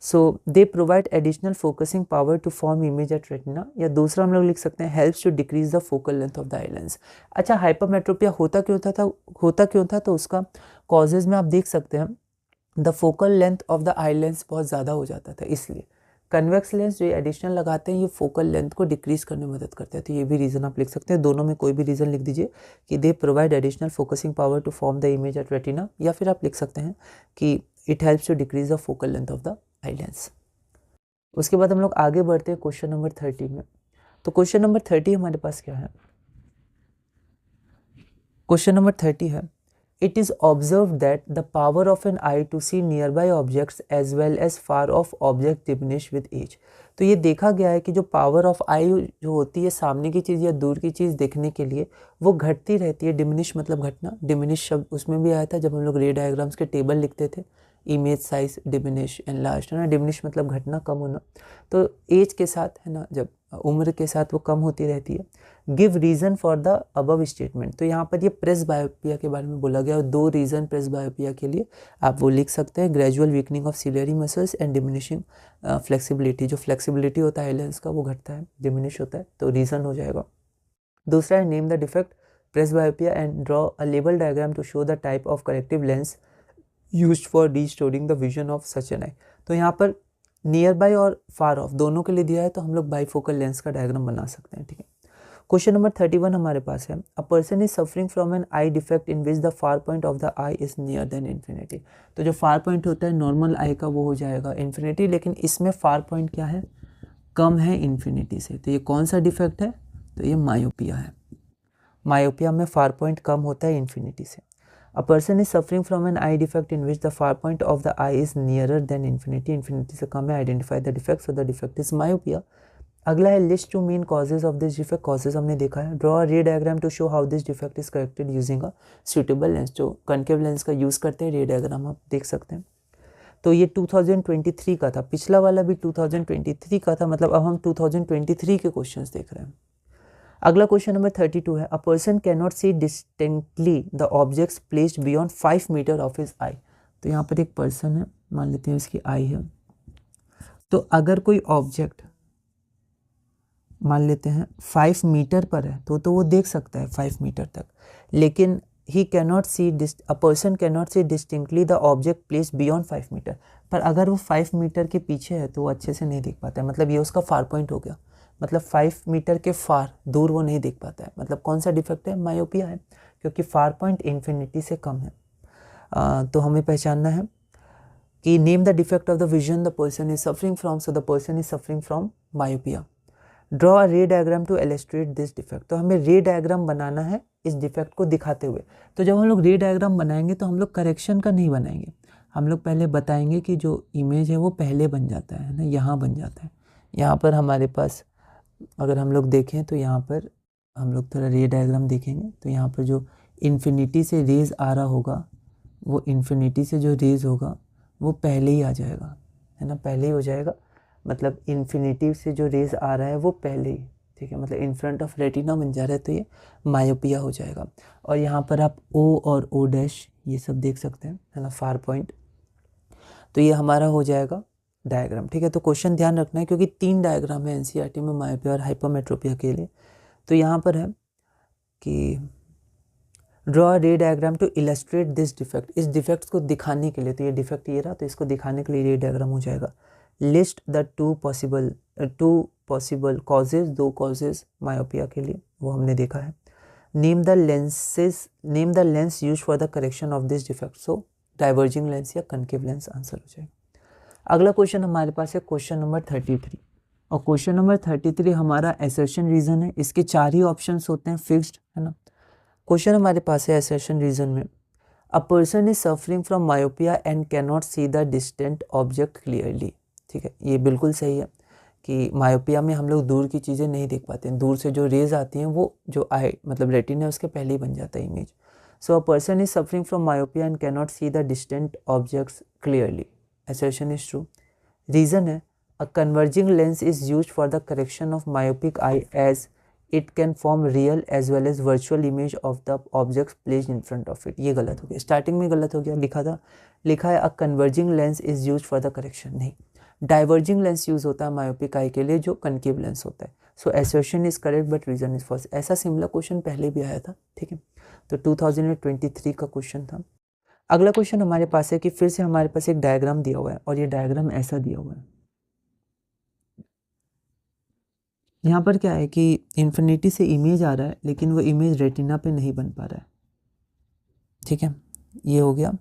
Speaker 1: so they provide additional focusing power to form image at retina, या दूसरा हम लोग लिख सकते हैं helps to decrease the focal length of the eye lens. अच्छा, हाइपरमेट्रोपिया होता क्यों था, तो उसका कॉजेज में आप देख सकते हैं the focal length of the eye lens बहुत ज़्यादा हो जाता था, इसलिए कन्वेक्स लेंस जो एडिशनल लगाते हैं ये फोकल लेंथ को डिक्रीज करने में मदद करते हैं। तो ये भी रीज़न आप लिख सकते हैं, दोनों में कोई भी रीज़न लिख दीजिए कि they provide additional focusing power to form the image at retina, या फिर आप लिख सकते हैं कि it helps to decrease the focal length of the eye lens. उसके बाद हम लोग आगे बढ़ते हैं क्वेश्चन नंबर 30 में। तो क्वेश्चन नंबर 30 हमारे पास क्या है, क्वेश्चन नंबर 30 है, it is observe that the power of an eye to see nearby objects as well as far off object diminish with age. तो ये देखा गया है कि जो पावर ऑफ आई जो होती है सामने की चीज़ या दूर की चीज़ देखने के लिए, वो घटती रहती है। डिमिनिश मतलब घटना, डिमिनिश शब्द उसमें भी आया था जब हम लोग रे डायग्राम्स के टेबल लिखते थे, इमेज साइज डिमिनिश एनलार्ज, है ना। डिमिनिश मतलब घटना, कम होना। तो एज के साथ, है ना, जब उम्र के साथ वो कम होती रहती है। Give reason for the above statement, तो यहाँ पर ये प्रेस बायोपिया के बारे में बोला गया और 2 रीज़न प्रेस बायोपिया के लिए आप वो लिख सकते हैं, gradual weakening of ciliary muscles and diminishing flexibility. जो फ्लेक्सिबिलिटी होता है लेंस का वो घटता है, डिमिनिश होता है, तो रीज़न हो जाएगा। दूसरा है name the defect presbyopia and draw a label diagram to show the type of corrective lens used for restoring the vision of such an eye. तो यहाँ पर नियर बाय और फार ऑफ दोनों के लिए दिया है, तो हम लोग बाईफोकल लेंस का डायग्राम बना सकते हैं। ठीक है, क्वेश्चन नंबर 31 हमारे पास है, a person is suffering from an eye defect in which the far point of the eye is near than infinity. तो जो फार पॉइंट होता है नॉर्मल आई का वो हो जाएगा इन्फिनिटी, लेकिन इसमें फार पॉइंट क्या है, कम है इन्फिनिटी से। तो ये कौन सा डिफेक्ट है, तो ये मायोपिया है। मायोपिया में फार पॉइंट कम होता है इन्फिनिटी से। A person is suffering from an eye defect in which the far point of the eye is nearer than infinity, infinity से कम है, identify the defect, so the defect is myopia. अगला है list two main causes of this defect, causes हमने देखा है। Draw a ray diagram to show how this defect is corrected using a suitable lens, जो concave lens का use करते हैं रे डायग्राम आप देख सकते हैं। तो ये 2023 का था, पिछला वाला भी 2023 का था, मतलब अब हम 2023 के क्वेश्चंस देख रहे हैं। अगला क्वेश्चन नंबर 32 है, a person can not see distinctly the objects placed beyond 5 metre of his eye. तो यहाँ पर एक पर्सन है, मान लेते हैं इसकी आई है, तो अगर कोई ऑब्जेक्ट मान लेते हैं 5 मीटर पर है तो वो देख सकता है 5 मीटर तक, लेकिन he cannot see a person cannot see distinctly the object placed beyond 5 metre. पर अगर वो 5 मीटर के पीछे है तो वो अच्छे से नहीं देख पाता है, मतलब ये उसका फार पॉइंट हो गया, मतलब 5 मीटर के फार दूर वो नहीं देख पाता है। मतलब कौन सा डिफेक्ट है? मायोपिया है, क्योंकि फार पॉइंट इन्फिनिटी से कम है। तो हमें पहचानना है कि name the defect of the vision the person is suffering from, so the person is suffering from myopia. Draw a ray diagram to illustrate this defect, तो हमें रे डायग्राम बनाना है इस डिफेक्ट को दिखाते हुए। तो जब हम लोग रे डायग्राम बनाएंगे तो हम लोग करेक्शन का नहीं बनाएंगे, हम लोग पहले बताएंगे कि जो इमेज है वो पहले बन जाता है ना, यहाँ बन जाता है। यहाँ पर हमारे पास अगर हम लोग देखें तो यहाँ पर हम लोग थोड़ा रे डायग्राम देखेंगे तो यहाँ पर जो इन्फिनिटी से रेज आ रहा होगा, वो इन्फिनिटी से जो रेज होगा वो पहले ही आ जाएगा, है ना, पहले ही हो जाएगा। मतलब इन्फिनिटी से जो रेज आ रहा है वो पहले ही, ठीक है, मतलब इन फ्रंट ऑफ रेटिना बन जा रहा है, तो ये मायोपिया हो जाएगा। और यहाँ पर आप O और O डैश ये सब देख सकते हैं, है ना, फार पॉइंट। तो ये हमारा हो जाएगा डायग्राम, ठीक है। तो क्वेश्चन ध्यान रखना है क्योंकि 3 डायग्राम है एनसीईआरटी में मायोपिया और हाइपरमेट्रोपिया के लिए। तो यहाँ पर है कि draw ray diagram to illustrate this defect, इस डिफेक्ट को दिखाने के लिए, तो ये डिफेक्ट ये रहा, तो इसको दिखाने के लिए रे डायग्राम हो जाएगा। List the two possible causes, 2 causes myopia के लिए, वो हमने देखा है। Name the lens use for the correction of this defect, so diverging lens या कनकेव लेंस आंसर हो जाएगा। अगला क्वेश्चन हमारे पास है क्वेश्चन नंबर 33, और क्वेश्चन नंबर 33 हमारा असर्शन रीजन है। इसके 4 ही ऑप्शंस होते हैं फिक्स्ड, है ना। क्वेश्चन हमारे पास है असर्शन रीजन में, अ person is suffering from myopia and can not see the distant object clearly, ठीक है, ये बिल्कुल सही है कि मायोपिया में हम लोग दूर की चीज़ें नहीं देख पाते हैं, दूर से जो रेज आती हैं वो जो आई मतलब रेटिना है उसके पहले ही बन जाता है image. So a person is suffering from myopia and can not see the distant objects clearly, assertion is true. Reason है, a converging lens is used for the correction of myopic eye as it can form real as well as virtual image of the objects placed in front of it. ये गलत हो गया, starting में गलत हो गया, लिखा है a converging lens is used for the correction, नहीं, डाइवर्जिंग लेंस यूज होता है मायोपिक आई के लिए जो कनकेव लेंस होता है। So assertion is correct but reason is false. ऐसा सिमिलर क्वेश्चन पहले भी आया था, ठीक है, तो 2023 का क्वेश्चन था। अगला क्वेश्चन हमारे पास है कि फिर से हमारे पास एक डायग्राम दिया हुआ है और ये डायग्राम ऐसा दिया हुआ है। यहाँ पर क्या है कि इन्फिनिटी से इमेज आ रहा है लेकिन वो इमेज रेटिना पे नहीं बन पा रहा है, ठीक है, ये हो गया।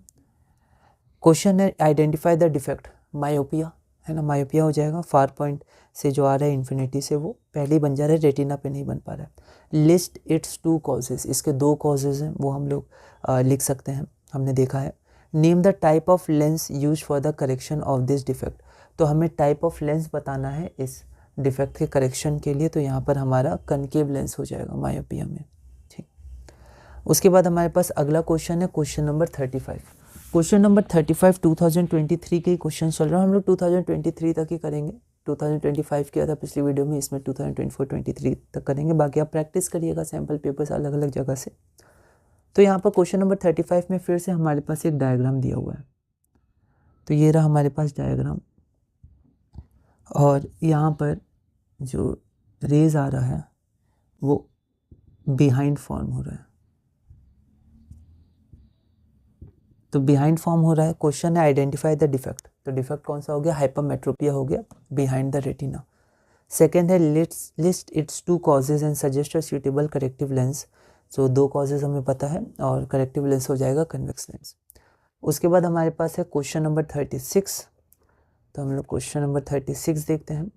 Speaker 1: क्वेश्चन है आइडेंटिफाई द डिफेक्ट, मायोपिया, है ना, मायोपिया हो जाएगा। फार पॉइंट से जो आ रहा है इन्फिनिटी से वो पहले ही बन जा रहा है, रेटिना पे नहीं बन पा रहा है। लिस्ट इट्स 2 कॉजेज, इसके 2 कॉजेज हैं वो हम लोग लिख सकते हैं, हमने देखा है। Name the type of lens use for the correction of this defect, तो हमें टाइप ऑफ लेंस बताना है इस डिफेक्ट के करेक्शन के लिए, तो यहाँ पर हमारा कनकेव लेंस हो जाएगा मायोपिया में, ठीक। उसके बाद हमारे पास अगला क्वेश्चन है क्वेश्चन नंबर 35। क्वेश्चन नंबर 35 2023 के क्वेश्चन चल रहा है, हम लोग 2023 तक ही करेंगे। 2025 किया था पिछली वीडियो में, इसमें 2024-23 तक करेंगे, बाकी आप प्रैक्टिस करिएगा सैम्पल पेपर्स अलग अलग जगह से। तो यहाँ पर क्वेश्चन नंबर 35 में फिर से हमारे पास एक डायग्राम दिया हुआ है, तो ये रहा हमारे पास डायग्राम, और यहाँ पर जो रेज आ रहा है वो बिहाइंड फॉर्म हो रहा है, तो बिहाइंड फॉर्म हो रहा है। क्वेश्चन है आइडेंटिफाई द डिफेक्ट, तो डिफेक्ट कौन सा हो गया? हाइपरमेट्रोपिया हो गया, बिहाइंड द रेटिना। सेकेंड है list its 2 causes and suggest a suitable corrective lens, so 2 causes हमें पता है और करेक्टिव लेंस हो जाएगा कन्वेक्स लेंस। उसके बाद हमारे पास है क्वेश्चन नंबर 36, तो हम लोग क्वेश्चन नंबर 36 देखते हैं।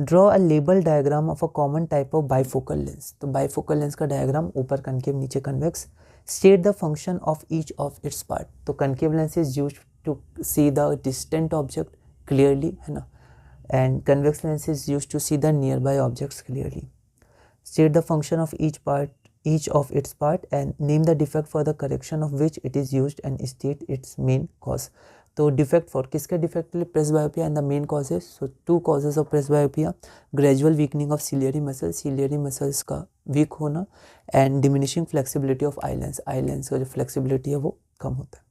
Speaker 1: Draw a label diagram of a common type of bifocal lens. तो बाइफोकल लेंस का डायग्राम ऊपर कनकेव नीचे convex. State the function of each of its part. तो concave lens is used to see the distant object clearly, है ना, and convex lens is used to see the nearby objects clearly. State the function of each of its part and name the defect for the correction of which it is used and state its main cause. तो defect for किसके defect के लिए? Presbyopia and the main causes. So 2 causes of presbyopia, gradual weakening of ciliary muscles का week होना and diminishing flexibility of eye lens का जो flexibility है वो कम होता है।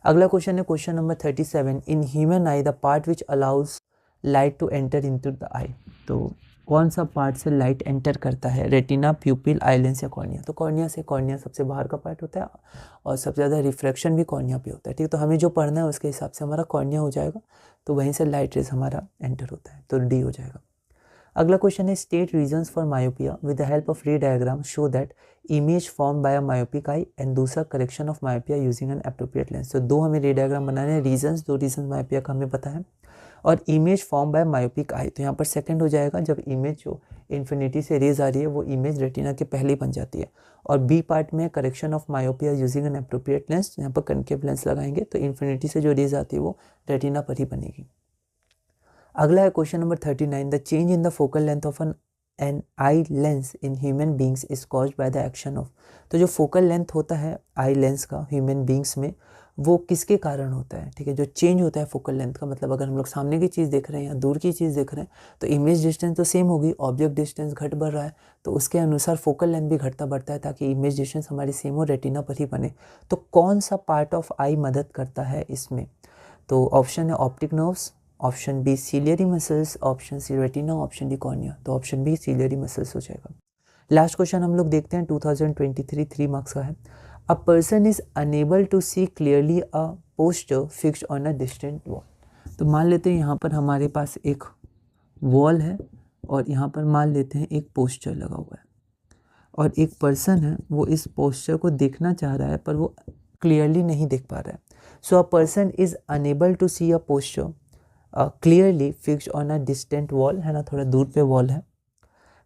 Speaker 1: अगला क्वेश्चन है question number 37। In human eye the part which allows light to enter into the eye. तो कौन सा पार्ट से लाइट एंटर करता है? रेटिना, प्यूपिल, आई लेंस या कॉर्निया? तो कॉर्निया से। कॉर्निया सबसे बाहर का पार्ट होता है और सबसे ज़्यादा रिफ्रैक्शन भी कॉर्निया पे होता है, ठीक। तो हमें जो पढ़ना है उसके हिसाब से हमारा कॉर्निया हो जाएगा, तो वहीं से लाइट रेज हमारा एंटर होता है, तो डी हो जाएगा। अगला क्वेश्चन है state reasons for myopia with the help of ray diagram show that image form by a myopic eye and दूसरा correction of myopia using an appropriate lens. तो 2 हमें रे डायग्राम बनाने हैं। रीजंस, 2 रीजन मायोपिया का हमें पता है, और image form bye myopic eye, तो यहाँ पर सेकंड हो जाएगा जब इमेज जो इन्फिनिटी से रेज आ रही है वो इमेज रेटिना के पहले ही बन जाती है। और बी पार्ट में correction of myopia using an appropriate lens, यहाँ पर कनकेव लेंस लगाएंगे तो इन्फिनिटी से जो रेज आती है वो रेटिना पर ही बनेगी। अगला है question number 39। The change in the focal length of an eye lens in human beings is caused by the action of. तो जो फोकल लेंथ होता है आई लेंस का ह्यूमन बींग्स में वो किसके कारण होता है, ठीक है। जो चेंज होता है फोकल लेंथ का, मतलब अगर हम लोग सामने की चीज़ देख रहे हैं या दूर की चीज़ देख रहे हैं तो इमेज डिस्टेंस तो सेम होगी, ऑब्जेक्ट डिस्टेंस घट बढ़ रहा है तो उसके अनुसार फोकल लेंथ भी घटता बढ़ता है ताकि इमेज डिस्टेंस हमारी सेम हो, रेटिना पर ही बने। तो कौन सा पार्ट ऑफ आई मदद करता है इसमें? तो ऑप्शन है optic nerves, option B ciliary muscles, option C retina, option D cornea. तो ऑप्शन बी सिलियरी मसल्स हो जाएगा। लास्ट क्वेश्चन हम लोग देखते हैं 2023 3 मार्क्स का है। A person is unable to see clearly a poster fixed on a distant wall. तो मान लेते हैं यहाँ पर हमारे पास एक वॉल है और यहाँ पर मान लेते हैं एक पोस्टर लगा हुआ है और एक पर्सन है वो इस पोस्टर को देखना चाह रहा है पर वो क्लियरली नहीं देख पा रहा है। So a person is unable to see a poster clearly fixed on a distant wall, है ना, थोड़ा दूर पे वॉल है,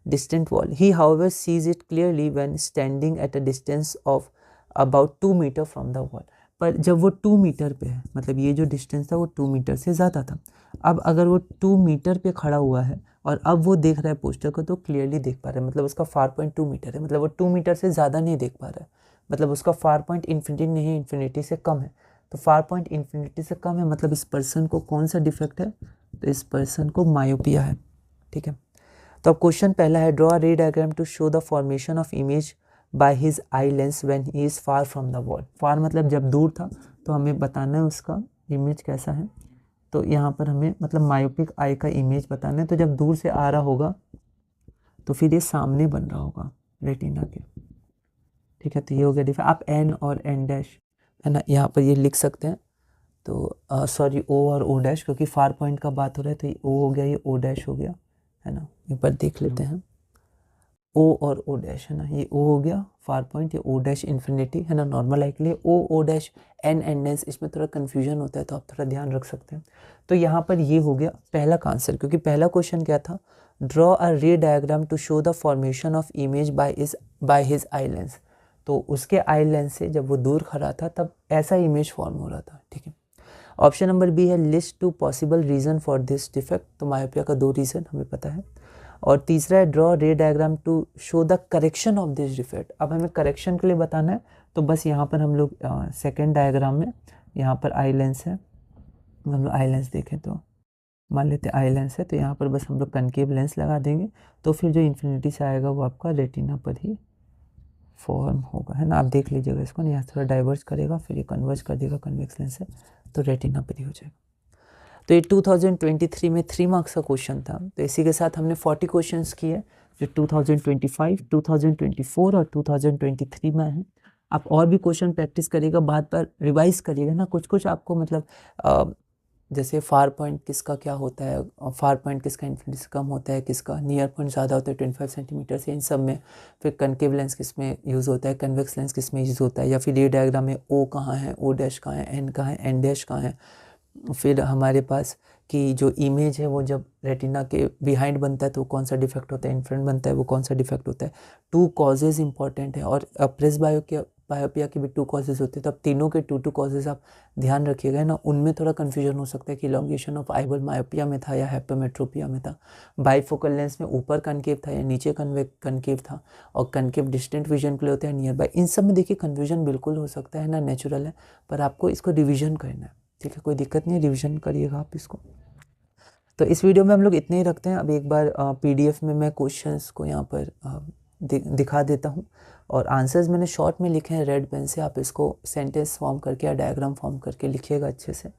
Speaker 1: distant wall. He however sees it clearly when standing at a distance of about 2 metre from the wall. पर जब वो 2 metre पे है, मतलब ये जो डिस्टेंस था वो 2 मीटर से ज़्यादा था। अब अगर वो 2 मीटर पे खड़ा हुआ है और अब वो देख रहा है पोस्टर को तो क्लियरली देख पा रहा है, मतलब उसका फार पॉइंट 2 मीटर है, मतलब वो 2 मीटर से ज़्यादा नहीं देख पा रहा है, मतलब उसका फार पॉइंट इन्फिनिटी नहीं, इन्फिनिटी से कम है। तो फार पॉइंट इन्फिनिटी से कम है मतलब इस पर्सन को कौन सा डिफेक्ट है? तो इस पर्सन को मायोपिया है, ठीक है। तो अब क्वेश्चन पहला है draw ray diagram to show the formation of image by his eye lens when he is far from the wall. Far मतलब जब दूर था, तो हमें बताना है उसका इमेज कैसा है। तो यहाँ पर हमें मतलब मायोपिक आई का इमेज बताना है। तो जब दूर से आ रहा होगा तो फिर ये सामने बन रहा होगा रेटिना के, ठीक है। तो ये हो गया डिफरेंट। आप एन और एन डैश, है ना, यहाँ पर ये लिख सकते हैं। तो सॉरी ओ और ओ डैश, क्योंकि फार पॉइंट का बात हो रहा है तो ये ओ हो गया, ये ओ डैश हो गया, है ना। एक बार देख लेते हैं, ओ और ओ डैश, है ना, ये ओ हो गया फार पॉइंट, ये ओ डैश इन्फिनिटी, है ना, नॉर्मल आई के लिए O O dash N N dash, इसमें थोड़ा कन्फ्यूजन होता है तो आप थोड़ा ध्यान रख सकते हैं। तो यहाँ पर ये हो गया पहला का आंसर, क्योंकि पहला क्वेश्चन क्या था? Draw a ray diagram to show the formation of image by his eye lens. तो उसके आई लेंस से जब वो दूर खड़ा था तब ऐसा इमेज फॉर्म हो रहा था, ठीक है। ऑप्शन नंबर बी है list 2 possible reason for this defect. तो मायोपिया का 2 रीज़न हमें पता है। और तीसरा है draw ray diagram to show the correction of this defect. अब हमें करेक्शन के लिए बताना है, तो बस यहाँ पर हम लोग सेकेंड डायग्राम में यहाँ पर आई लेंस है, हम लोग आई लेंस देखें तो मान लेते हैं आई लेंस है, तो यहाँ पर बस हम लोग कनकेव लेंस लगा देंगे तो फिर जो इन्फिनिटी से आएगा वो आपका रेटिना पर ही फॉर्म होगा, है ना। आप देख लीजिएगा इसको, यहाँ थोड़ा डाइवर्ज करेगा फिर ये कन्वर्ज कर देगा कन्वेक्स लेंस से, तो रेटिना पर ही हो जाएगा। तो ये 2023 में 3 मार्क्स का क्वेश्चन था। तो इसी के साथ हमने 40 क्वेश्चंस किए जो 2025, 2024 और 2023 में है। आप और भी क्वेश्चन प्रैक्टिस करिएगा, बात पर रिवाइज करिएगा ना, कुछ कुछ आपको मतलब जैसे फार पॉइंट किसका क्या होता है, फार पॉइंट किसका इन्फिनिटी से कम होता है, किसका नियर पॉइंट ज़्यादा होता है 25 सेंटीमीटर से, इन सब में। फिर कनकेव लेंस किस में यूज़ होता है, कन्वेक्स लेंस किस में यूज़ होता है, या फिर ये डायग्राम में ओ कहाँ है, ओ डैश कहाँ है, एन कहाँ है, एन डैश कहाँ है, फिर हमारे पास कि जो इमेज है वो जब रेटिना के बिहाइंड बनता है तो कौन सा डिफेक्ट होता है, इन फ्रंट बनता है वो कौन सा डिफेक्ट होता है। 2 कॉजेज़ इंपॉर्टेंट है और प्रेस बायोपिया के भी 2 कॉजेज़ होते हैं, तो अब तीनों के 2 कॉजेज़ आप ध्यान रखिएगा ना। उनमें थोड़ा कन्फ्यूजन हो सकता है कि इलॉन्गेशन ऑफ आईबॉल मायोपिया में था या हाइपरमेट्रोपिया में था, बाइफोकल लेंस में ऊपर कनकेव था या नीचे कनकेव था, और कनकेव डिस्टेंट विजन के लिए होते हैं नियर बाय। इन सब में देखिए कन्फ्यूजन बिल्कुल हो सकता है ना, नेचुरल है, पर आपको इसको रिविजन करना है, ठीक है, कोई दिक्कत नहीं है, रिविजन करिएगा आप इसको। तो इस वीडियो में हम लोग इतने ही रखते हैं। अब एक बार PDF में मैं क्वेश्चंस को यहाँ पर दिखा देता हूँ, और आंसर्स मैंने शॉर्ट में लिखे हैं रेड पेन से, आप इसको सेंटेंस फॉर्म करके या डायग्राम फॉर्म करके लिखिएगा अच्छे से,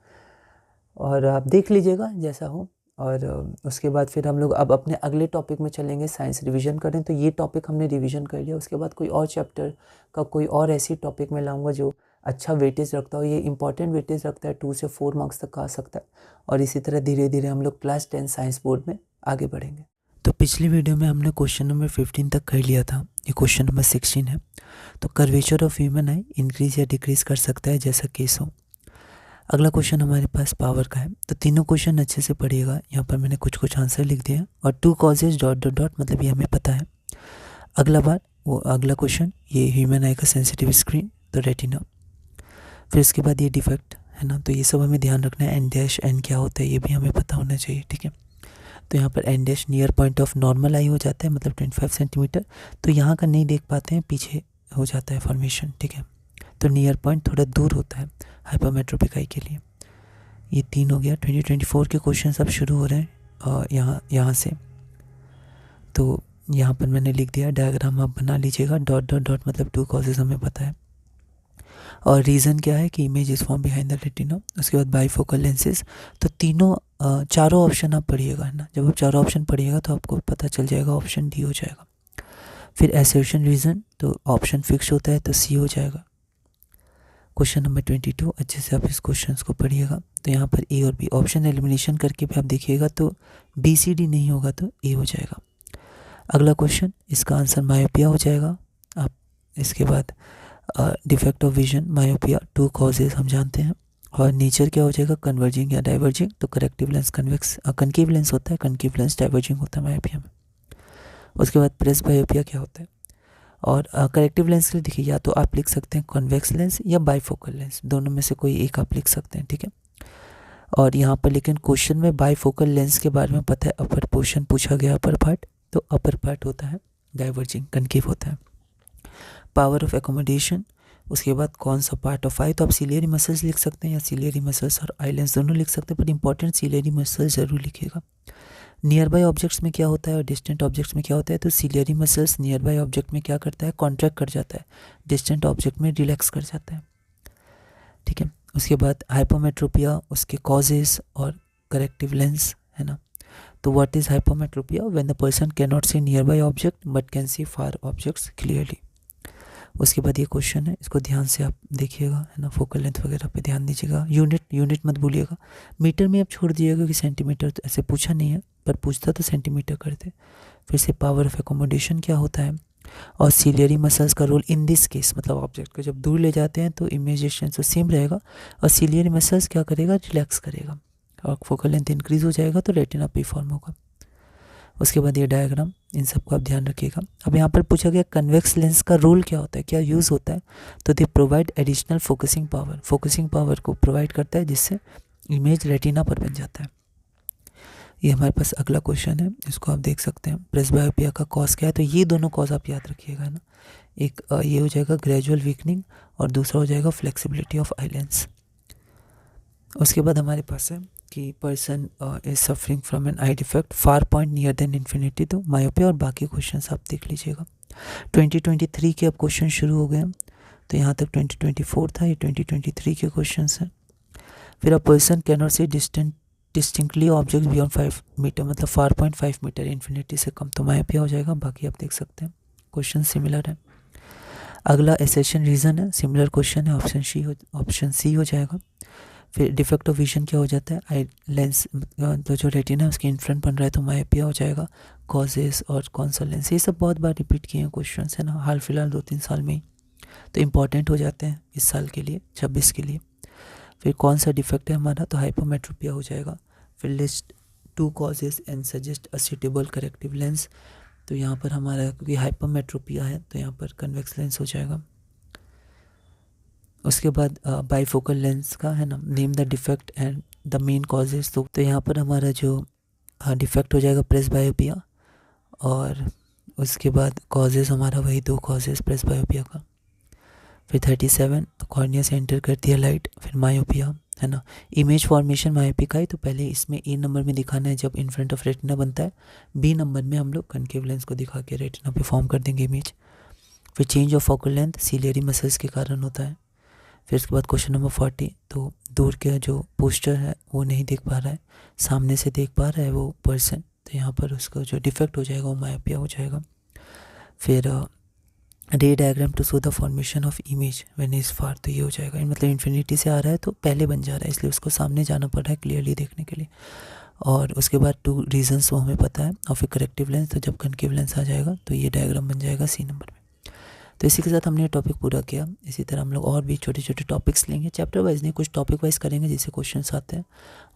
Speaker 1: और आप देख लीजिएगा जैसा हो। और उसके बाद फिर हम लोग अब अपने अगले टॉपिक में चलेंगे, साइंस रिवीजन करें। तो ये टॉपिक हमने रिवीजन कर लिया, उसके बाद कोई और चैप्टर का कोई और ऐसी टॉपिक में लाऊंगा जो अच्छा वेटेज रखता हो। ये इंपॉर्टेंट वेटेज रखता है, 2 से 4 मार्क्स तक आ सकता है, और इसी तरह धीरे धीरे हम लोग क्लास 10 साइंस बोर्ड में आगे बढ़ेंगे। तो पिछली वीडियो में हमने क्वेश्चन नंबर 15 तक कर लिया था, ये क्वेश्चन नंबर 16 है। तो curvature of human I increase या डिक्रीज कर सकता है जैसा केस हो। अगला क्वेश्चन हमारे पास पावर का है, तो तीनों क्वेश्चन अच्छे से पढ़िएगा। यहाँ पर मैंने कुछ आंसर लिख दिया, और 2 कॉजेज डॉट डॉट डॉट, मतलब ये हमें पता है। अगला क्वेश्चन ये ह्यूमन आई का सेंसिटिव स्क्रीन, तो रेटिना। फिर उसके बाद ये डिफेक्ट है ना, तो ये सब हमें ध्यान रखना है। एन डैश एन क्या होता है ये भी हमें पता होना चाहिए, ठीक है। तो यहाँ पर N dash near point of normal eye हो जाता है, मतलब 25 सेंटीमीटर। तो यहाँ का नहीं देख पाते हैं, पीछे हो जाता है फॉर्मेशन, ठीक है। तो नियर पॉइंट थोड़ा दूर होता है हाइपरमेट्रोपिक आई के लिए। ये 3 हो गया। 2024 के क्वेश्चन अब शुरू हो रहे हैं यहाँ से। तो यहाँ पर मैंने लिख दिया, डायग्राम आप बना लीजिएगा। डॉट डॉट डॉट मतलब 2 कॉजेज हमें पता है, और रीज़न क्या है कि image is form behind the retina. उसके बाद बाइफोकल लेंसेज। तो चारों ऑप्शन आप पढ़िएगा, है ना। जब आप चारों ऑप्शन पढ़िएगा तो आपको पता चल जाएगा, ऑप्शन डी हो जाएगा। फिर एसर्शन रीज़न, तो ऑप्शन फिक्स होता है तो सी हो जाएगा। क्वेश्चन नंबर 22, अच्छे से आप इस क्वेश्चन को पढ़िएगा। तो यहाँ पर ए और बी ऑप्शन एलिमिनेशन करके भी आप देखिएगा, तो BCD नहीं होगा तो ए हो जाएगा। अगला क्वेश्चन, इसका आंसर मायोपिया हो जाएगा। आप इसके बाद defect of vision, myopia, 2 causes हम जानते हैं। और नेचर क्या हो जाएगा, कन्वर्जिंग या डाइवर्जिंग। तो करेक्टिव लेंस कनकेव लेंस होता है, कनकेव लेंस डाइवर्जिंग होता है मायोपिया में। उसके बाद प्रेस बायोपिया क्या होता है। और करेक्टिव लेंस के लिए देखिए, या तो आप लिख सकते हैं कॉन्वेक्स लेंस या बाइफोकल लेंस, दोनों में से कोई एक आप लिख सकते हैं, ठीक है। और यहाँ पर लेकिन क्वेश्चन में बाइफोकल लेंस के बारे में पता है, अपर पोर्शन पूछा गया, अपर पार्ट, तो अपर पार्ट होता है डाइवर्जिंग, कनकेव होता है। पावर ऑफ एकोमोडेशन, उसके बाद कौन सा पार्ट ऑफ आई, तो आप सिलियरी मसल्स लिख सकते हैं, या सिलियरी मसल्स और आई लेंस दोनों लिख सकते हैं, पर इंपॉर्टेंट सिलियरी मसल्स जरूर लिखिएगा। नियर बाय ऑब्जेक्ट्स में क्या होता है और डिस्टेंट ऑब्जेक्ट्स में क्या होता है, तो ciliary muscles near by object में क्या करता है, कॉन्ट्रैक्ट कर जाता है, डिस्टेंट ऑब्जेक्ट में रिलैक्स कर जाता है, ठीक है। उसके बाद हाइपोमेट्रोपिया, उसके कॉजेज और करेक्टिव लेंस, है ना। तो what is hypermetropia, when the person can not see nearby object but can see far objects clearly. उसके बाद ये क्वेश्चन है, इसको ध्यान से आप देखिएगा, है ना। फोकल लेंथ वगैरह पे ध्यान दीजिएगा। यूनिट मत भूलिएगा, मीटर में आप छोड़ दीजिएगा कि सेंटीमीटर, तो ऐसे पूछा नहीं है, पर पूछता तो सेंटीमीटर करते। फिर से पावर ऑफ एकोमोडेशन क्या होता है, और सिलियरी मसल्स का रोल इन दिस केस, मतलब ऑब्जेक्ट को जब दूर ले जाते हैं तो इमेज डिस्टेंस तो सेम रहेगा, और सिलियरी मसल्स क्या करेगा, रिलैक्स करेगा, और फोकल लेंथ इंक्रीज हो जाएगा तो रेटिना पे फॉर्म होगा। उसके बाद ये डायग्राम, इन सबको आप ध्यान रखिएगा। अब यहाँ पर पूछा गया कन्वेक्स लेंस का रोल क्या होता है, क्या यूज़ होता है, तो दे प्रोवाइड एडिशनल फोकसिंग पावर को प्रोवाइड करता है, जिससे इमेज रेटिना पर बन जाता है। ये हमारे पास अगला क्वेश्चन है, इसको आप देख सकते हैं। प्रेसबायोपिया का कॉज क्या है, तो ये दोनों कॉज आप याद रखिएगा ना। एक ये हो जाएगा ग्रेजुअल वीकनिंग, और दूसरा हो जाएगा फ्लेक्सिबिलिटी ऑफ आई लेंस। उसके बाद हमारे पास है कि person is suffering from an eye defect far point near than infinity, तो मायोपिया, और बाकी क्वेश्चन आप देख लीजिएगा। 2023 के अब क्वेश्चन शुरू हो गए हैं, तो यहाँ तक 2024 था, ये 2023 के क्वेश्चन हैं। फिर a person can not see distinctly object beyond 5 metre, मतलब 4.5 मीटर इन्फिनिटी से कम, तो मायोपिया हो जाएगा। बाकी आप देख सकते हैं क्वेश्चन सिमिलर है। अगला एसेशन रीज़न है, सिमिलर क्वेश्चन है, ऑप्शन सी हो जाएगा। फिर डिफेक्ट ऑफ विजन क्या हो जाता है, आई लेंस, तो जो रेटिना है उसके इन फ्रंट बन रहा है तो मायोपिया हो जाएगा। कॉजेस और कौन सा लेंस, ये सब बहुत बार रिपीट किए हैं क्वेश्चन, है ना, हाल फिलहाल 2-3 साल में ही, तो इम्पॉर्टेंट हो जाते हैं इस साल के लिए, 26 के लिए। फिर कौन सा डिफेक्ट है हमारा, तो हाइपोमेट्रोपिया हो जाएगा। फिर list 2 causes and suggest a suitable corrective lens, तो यहाँ पर हमारा क्योंकि हाइपोमेट्रोपिया है तो यहाँ पर कन्वेक्स लेंस हो जाएगा। उसके बाद बाईफोकल लेंस का है ना, name the defect and the main causes, तो यहाँ पर हमारा जो डिफेक्ट हो जाएगा प्रेसबायोपिया, और उसके बाद कॉजेज हमारा वही 2 कॉजेज प्रेसबायोपिया का। फिर 37 कॉर्निया से एंटर करती है लाइट, फिर मायोपिया है ना। इमेज फॉर्मेशन मायोपी का है तो पहले इसमें ए नंबर में दिखाना है जब इन फ्रंट ऑफ रेटिना बनता है, बी नंबर में हम लोग कनकेव लेंस को दिखा के रेटिना पे फॉर्म कर देंगे इमेज। फिर change of focal length ciliary muscles के कारण होता है। फिर उसके बाद क्वेश्चन नंबर 40, तो दूर का जो पोस्टर है वो नहीं देख पा रहा है, सामने से देख पा रहा है वो पर्सन, तो यहाँ पर उसका जो डिफेक्ट हो जाएगा वो मायोपिया हो जाएगा। फिर ray diagram to show the formation of image when is far, तो ये हो जाएगा, मतलब इन्फिनिटी से आ रहा है तो पहले बन जा रहा है इसलिए उसको सामने जाना पड़ रहा है क्लियरली देखने के लिए। और उसके बाद 2 रीजंस वो हमें पता है, और फिर करेक्टिव लेंस, तो जब कनकेव लेंस आ जाएगा तो ये डायग्राम बन जाएगा सी नंबर में। तो इसी के साथ हमने ये टॉपिक पूरा किया। इसी तरह हम लोग और भी छोटे छोटे टॉपिक्स लेंगे, चैप्टर वाइज नहीं, कुछ टॉपिक वाइज करेंगे जिससे क्वेश्चंस आते हैं,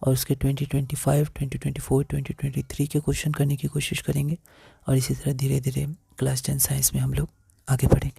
Speaker 1: और उसके 2025, 2024, 2023 के क्वेश्चन करने की कोशिश करेंगे। और इसी तरह धीरे धीरे क्लास 10 साइंस में हम लोग आगे बढ़ेंगे।